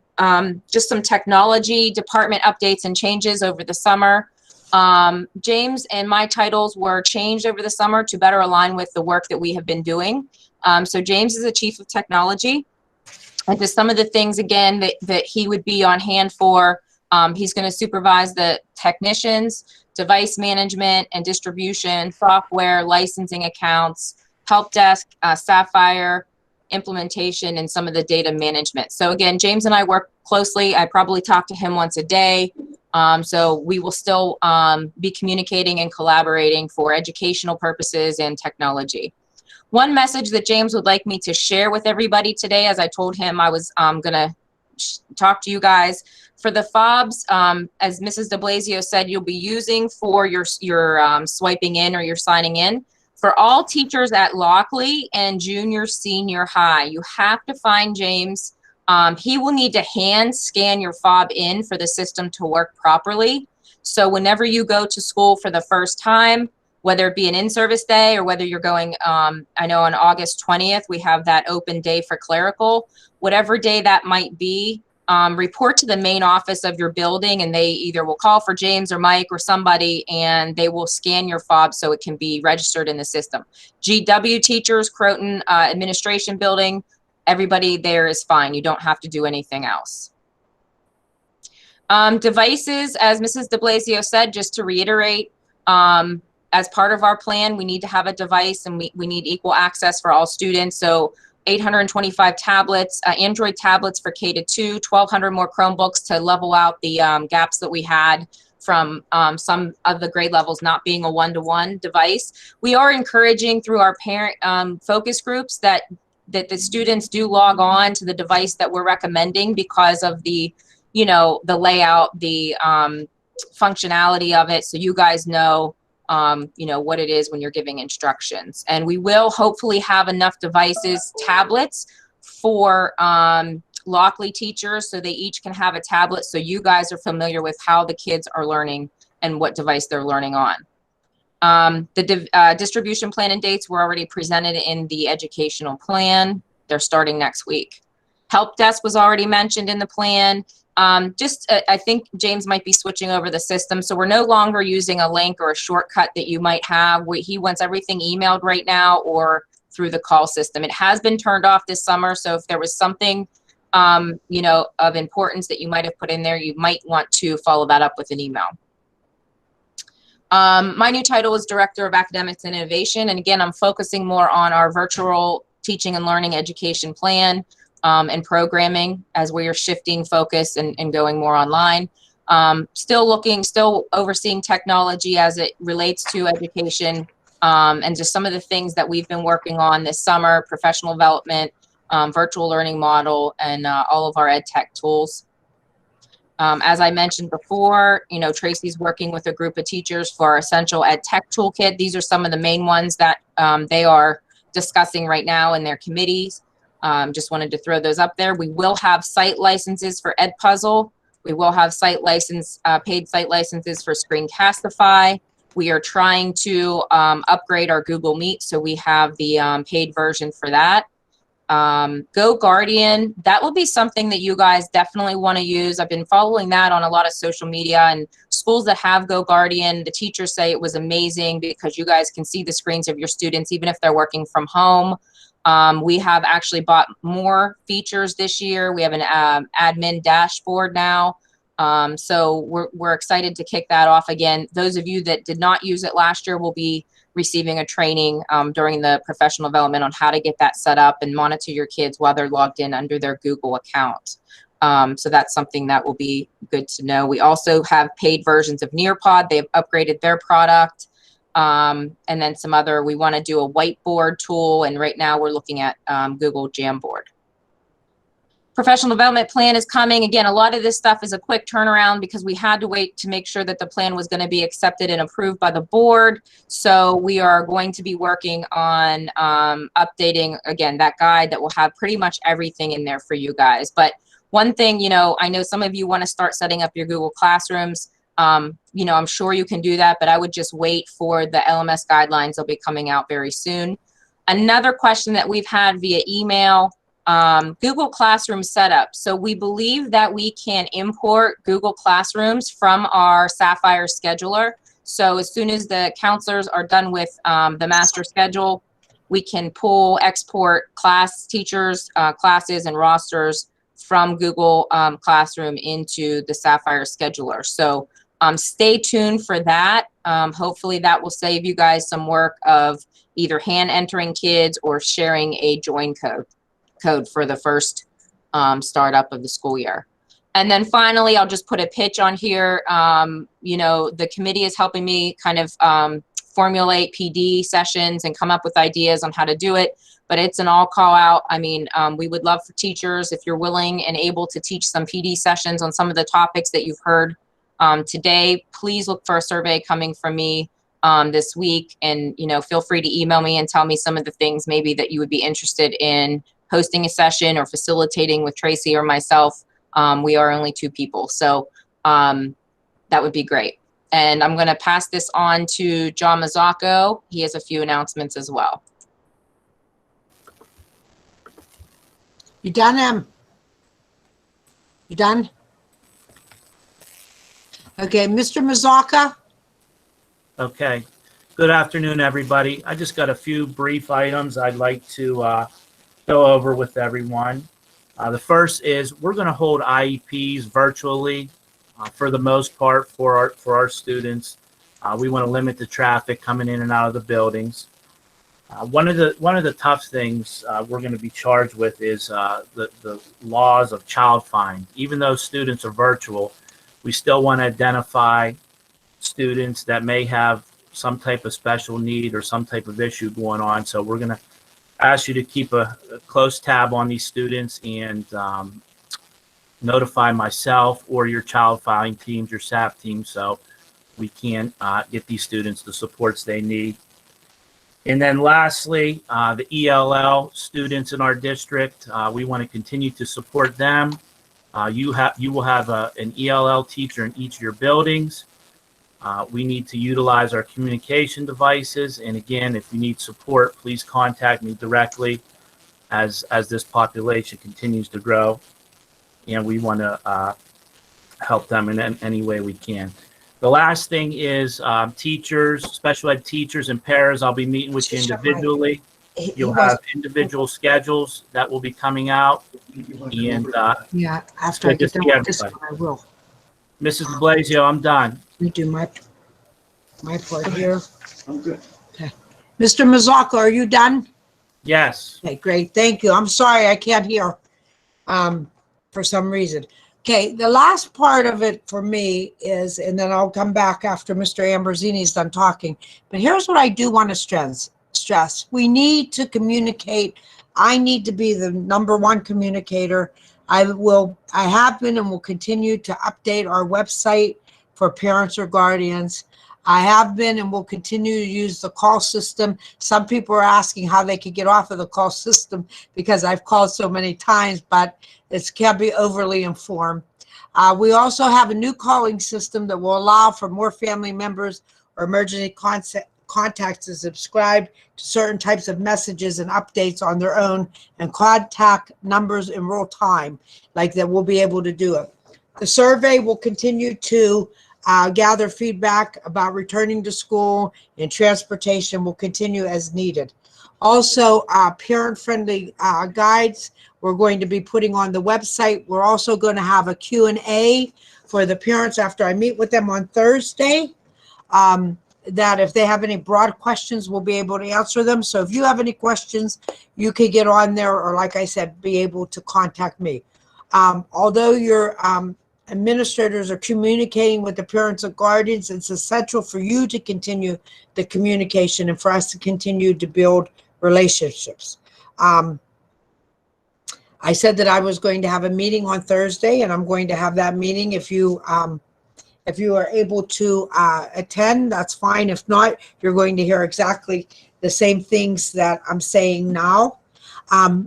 just some technology department updates and changes over the summer. James and my titles were changed over the summer to better align with the work that we have been doing. So James is the Chief of Technology. And just some of the things, again, that he would be on hand for, he's going to supervise the technicians, device management and distribution, software, licensing accounts, help desk, Sapphire, implementation, and some of the data management. So again, James and I work closely. I probably talk to him once a day. So we will still be communicating and collaborating for educational purposes and technology. One message that James would like me to share with everybody today, as I told him I was going to talk to you guys, for the fobs, as Mrs. DeBlasio said, you'll be using for your swiping in or your signing in. For all teachers at Lockley and junior, senior high, you have to find James. He will need to hand scan your fob in for the system to work properly. So whenever you go to school for the first time, whether it be an in-service day or whether you're going, I know on August 20th, we have that open day for clerical, whatever day that might be, report to the main office of your building, and they either will call for James or Mike or somebody, and they will scan your fob so it can be registered in the system. GW teachers, Croton administration building, everybody there is fine. You don't have to do anything else. Devices, as Mrs. DeBlasio said, just to reiterate, as part of our plan, we need to have a device, and we need equal access for all students. So 825 tablets, Android tablets for K to 2, 1,200 more Chromebooks to level out the gaps that we had from some of the grade levels not being a one-to-one device. We are encouraging through our parent focus groups that the students do log on to the device that we're recommending because of the, you know, the layout, the functionality of it, so you guys know you know, what it is when you're giving instructions. And we will hopefully have enough devices, tablets for Lockley teachers, so they each can have a tablet, so you guys are familiar with how the kids are learning and what device they're learning on. The distribution plan and dates were already presented in the educational plan. They're starting next week. Help desk was already mentioned in the plan. I think James might be switching over the system. So we're no longer using a link or a shortcut that you might have. He wants everything emailed right now or through the call system. It has been turned off this summer. So if there was something, you know, of importance that you might have put in there, you might want to follow that up with an email. My new title is Director of Academics and Innovation. And again, I'm focusing more on our virtual teaching and learning education plan. And programming as we are shifting focus and going more online. Still overseeing technology as it relates to education, and just some of the things that we've been working on this summer: professional development, virtual learning model, and all of our ed tech tools. As I mentioned before, you know, Tracy's working with a group of teachers for our Essential Ed Tech Toolkit. These are some of the main ones that they are discussing right now in their committees. Just wanted to throw those up there. We will have site licenses for Edpuzzle. We will have paid site licenses for Screencastify. We are trying to upgrade our Google Meet, so we have the paid version for that. Go Guardian, that will be something that you guys definitely want to use. I've been following that on a lot of social media, and schools that have Go Guardian, the teachers say it was amazing because you guys can see the screens of your students even if they're working from home. We have actually bought more features this year. We have an admin dashboard now. So we're excited to kick that off again. Those of you that did not use it last year will be receiving a training during the professional development on how to get that set up and monitor your kids while they're logged in under their Google account. So that's something that will be good to know. We also have paid versions of Nearpod. They've upgraded their product. And then some other, we want to do a whiteboard tool. And right now we're looking at Google Jamboard. Professional development plan is coming. Again, a lot of this stuff is a quick turnaround because we had to wait to make sure that the plan was going to be accepted and approved by the board. So we are going to be working on updating, again, that guide that will have pretty much everything in there for you guys. But one thing, you know, I know some of you want to start setting up your Google Classrooms. You know, I'm sure you can do that, but I would just wait for the LMS guidelines. They'll be coming out very soon. Another question that we've had via email, Google Classroom setup. So we believe that we can import Google Classrooms from our Sapphire scheduler. So as soon as the counselors are done with the master schedule, we can export class teachers, classes, and rosters from Google Classroom into the Sapphire scheduler. So stay tuned for that. Hopefully that will save you guys some work of either hand entering kids or sharing a join code for the first startup of the school year. And then finally, I'll just put a pitch on here. You know, the committee is helping me kind of formulate PD sessions and come up with ideas on how to do it, but it's an all call out. I mean, we would love for teachers, if you're willing and able to teach some PD sessions on some of the topics that you've heard today, please look for a survey coming from me this week. And, you know, feel free to email me and tell me some of the things maybe that you would be interested in hosting a session or facilitating with Tracy or myself. We are only 2 people, so that would be great. And I'm going to pass this on to John Mazzacco. He has a few announcements as well. You done, Em? You done? Okay, Mr. Mazzacco. Okay. Good afternoon, everybody. I just got a few brief items I'd like to go over with everyone. The first is we're going to hold IEPs virtually for the most part for our students. We want to limit the traffic coming in and out of the buildings. One of the tough things we're going to be charged with is the laws of child find. Even though students are virtual, we still want to identify students that may have some type of special need or some type of issue going on. So we're going to ask you to keep a close tab on these students and notify myself or your child filing teams, your SAP team, so we can get these students the supports they need. And then lastly, the ELL students in our district, we want to continue to support them. You will have an ELL teacher in each of your buildings. We need to utilize our communication devices. And again, if you need support, please contact me directly as this population continues to grow. And we want to help them in any way we can. The last thing is teachers, special ed teachers and paras. I'll be meeting with you individually. You'll have individual schedules that will be coming out. And yeah, after I get done with this one, I will. Mrs. DeBlasio, I'm done. Let me do my part here. I'm good. Okay. Mr. Mazzacco, are you done? Yes. Okay, great. Thank you. I'm sorry I can't hear for some reason. Okay, the last part of it for me is, and then I'll come back after Mr. Ambrosini's done talking, but here's what I do want to stress. We need to communicate. I need to be the #1 communicator. I have been and will continue to update our website for parents or guardians. I have been and will continue to use the call system. Some people are asking how they could get off of the call system because I've called so many times, but it can't be overly informed. We also have a new calling system that will allow for more family members or emergency contacts to subscribe to certain types of messages and updates on their own and contact numbers in real time, like that we'll be able to do it. The survey will continue to gather feedback about returning to school, and transportation will continue as needed. Also, parent-friendly guides we're going to be putting on the website. We're also going to have a Q&A for the parents after I meet with them on Thursday, that if they have any broad questions, we'll be able to answer them. So if you have any questions, you can get on there, or like I said, be able to contact me. Although your administrators are communicating with the parents and guardians, it's essential for you to continue the communication and for us to continue to build relationships. I said that I was going to have a meeting on Thursday, and I'm going to have that meeting. If you are able to attend, that's fine. If not, you're going to hear exactly the same things that I'm saying now.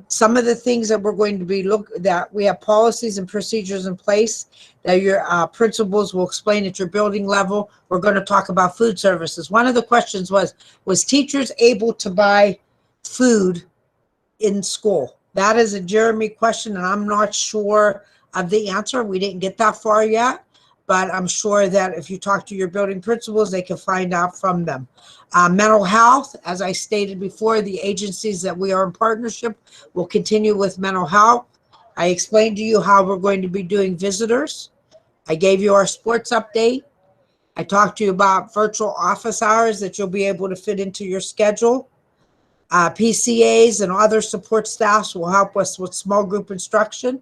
Some of the things that we're going to be that we have policies and procedures in place that your principals will explain at your building level. We're going to talk about food services. One of the questions was teachers able to buy food in school? That is a Jeremy question, and I'm not sure of the answer. We didn't get that far yet, but I'm sure that if you talk to your building principals, they can find out from them. Mental health, as I stated before, the agencies that we are in partnership will continue with mental health. I explained to you how we're going to be doing visitors. I gave you our sports update. I talked to you about virtual office hours that you'll be able to fit into your schedule. PCAs and other support staffs will help us with small group instruction.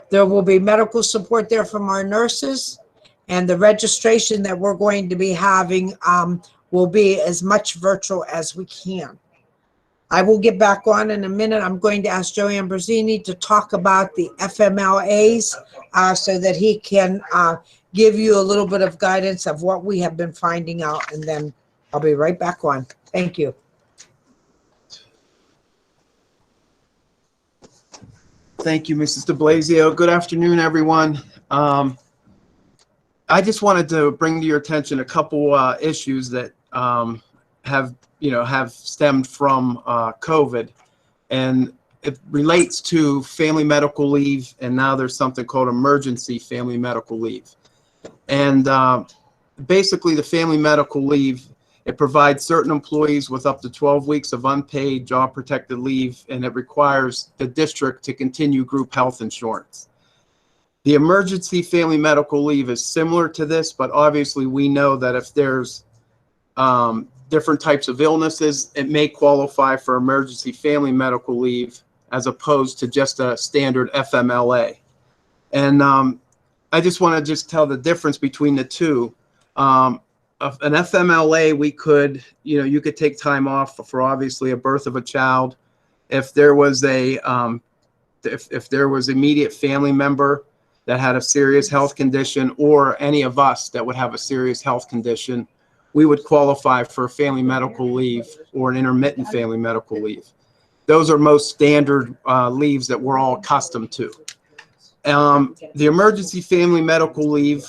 There will be medical support there from our nurses, and the registration that we're going to be having will be as much virtual as we can. I will get back on in a minute. I'm going to ask Joe Ambrosini to talk about the FMLAs so that he can give you a little bit of guidance of what we have been finding out, and then I'll be right back on. Thank you. Thank you, Mrs. DeBlasio. Good afternoon, everyone. I just wanted to bring to your attention a couple issues that have stemmed from COVID, and it relates to family medical leave, and now there's something called emergency family medical leave. And basically, the family medical leave, it provides certain employees with up to 12 weeks of unpaid job-protected leave, and it requires the district to continue group health insurance. The emergency family medical leave is similar to this, but obviously we know that if there's different types of illnesses, it may qualify for emergency family medical leave as opposed to just a standard FMLA. And I just want to tell the difference between the two. An FMLA, we could, you could take time off for obviously a birth of a child. If there was if there was immediate family member that had a serious health condition, or any of us that would have a serious health condition, we would qualify for family medical leave or an intermittent family medical leave. Those are most standard leaves that we're all accustomed to. The emergency family medical leave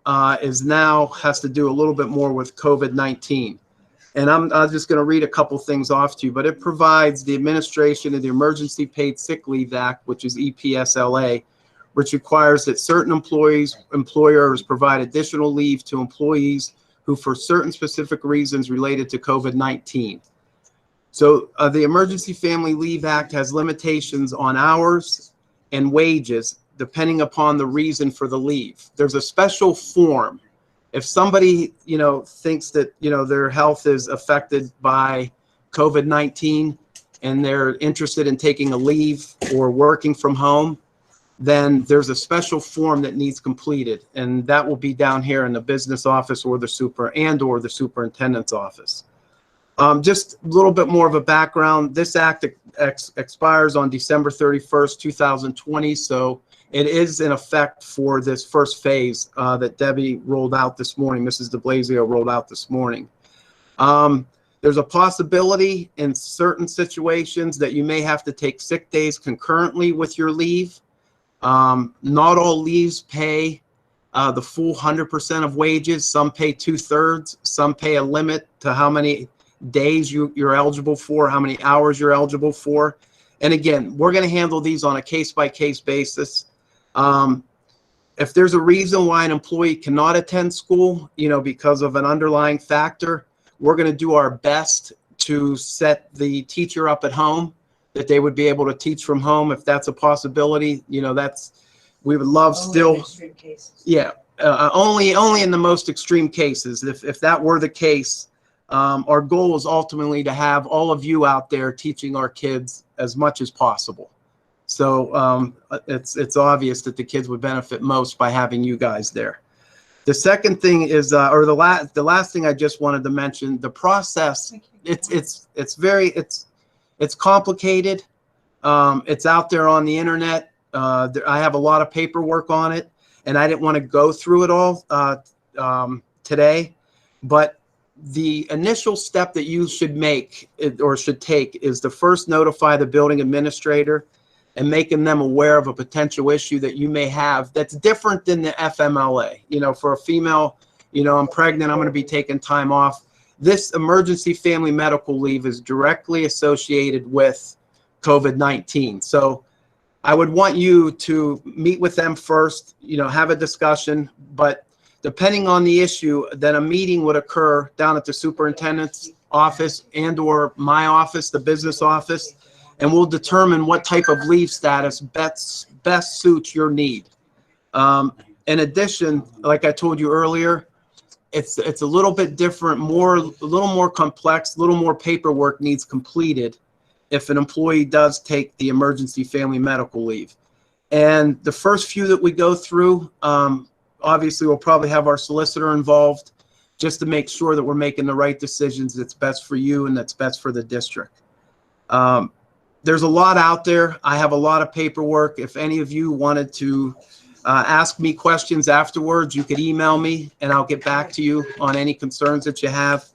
has to do a little bit more with COVID-19. And I'm just going to read a couple things off to you, but it provides the administration of the Emergency Paid Sick Leave Act, which is EPSLA, which requires that certain employers provide additional leave to employees who, for certain specific reasons related to COVID-19. So the Emergency Family Leave Act has limitations on hours and wages depending upon the reason for the leave. There's a special form. If somebody, thinks that, their health is affected by COVID-19 and they're interested in taking a leave or working from home, then there's a special form that needs completed, and that will be down here in the business office or the superintendent's office. Just a little bit more of a background. This act expires on December 31st, 2020. So it is in effect for this first phase that Debbie rolled out this morning. Mrs. DeBlasio rolled out this morning. There's a possibility in certain situations that you may have to take sick days concurrently with your leave. Not all leaves pay the full 100% of wages. Some pay 2/3. Some pay a limit to how many days you're eligible for, how many hours you're eligible for. And again, we're going to handle these on a case-by-case basis. If there's a reason why an employee cannot attend school, because of an underlying factor, we're going to do our best to set the teacher up at home, that they would be able to teach from home if that's a possibility. We would love still. Extreme cases. Yeah, only in the most extreme cases. If that were the case, our goal is ultimately to have all of you out there teaching our kids as much as possible. So it's obvious that the kids would benefit most by having you guys there. The second thing is, the last thing I just wanted to mention, the process. It's complicated. It's out there on the internet. I have a lot of paperwork on it, and I didn't want to go through it all today. But the initial step that you should make or should take is to first notify the building administrator and making them aware of a potential issue that you may have that's different than the FMLA. For a female, I'm pregnant, I'm going to be taking time off. This emergency family medical leave is directly associated with COVID-19. So I would want you to meet with them first, have a discussion, but depending on the issue, then a meeting would occur down at the superintendent's office and or my office, the business office, and we'll determine what type of leave status best suits your need. In addition, like I told you earlier, it's a little bit different, a little more complex, a little more paperwork needs completed if an employee does take the emergency family medical leave. And the first few that we go through, obviously we'll probably have our solicitor involved just to make sure that we're making the right decisions that's best for you and that's best for the district. There's a lot out there. I have a lot of paperwork. If any of you wanted to ask me questions afterwards, you could email me and I'll get back to you on any concerns that you have.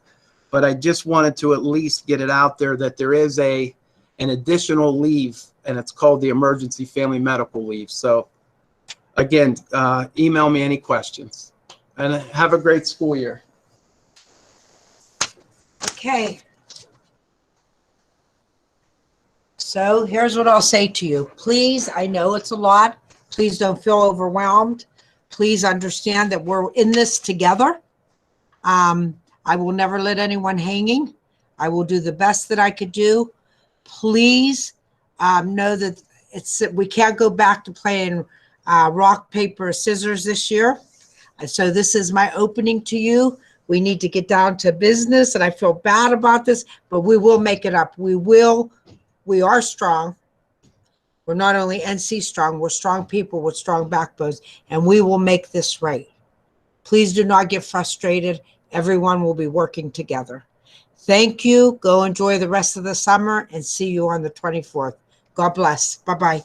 But I just wanted to at least get it out there that there is an additional leave, and it's called the emergency family medical leave. So again, email me any questions, and have a great school year. Okay. So here's what I'll say to you. Please, I know it's a lot. Please don't feel overwhelmed. Please understand that we're in this together. I will never let anyone hanging. I will do the best that I could do. Please know that we can't go back to playing rock, paper, scissors this year. So this is my opening to you. We need to get down to business, and I feel bad about this, but we will make it up. We are strong. We're not only NC strong, we're strong people with strong backbones, and we will make this right. Please do not get frustrated. Everyone will be working together. Thank you. Go enjoy the rest of the summer and see you on the 24th. God bless. Bye-bye.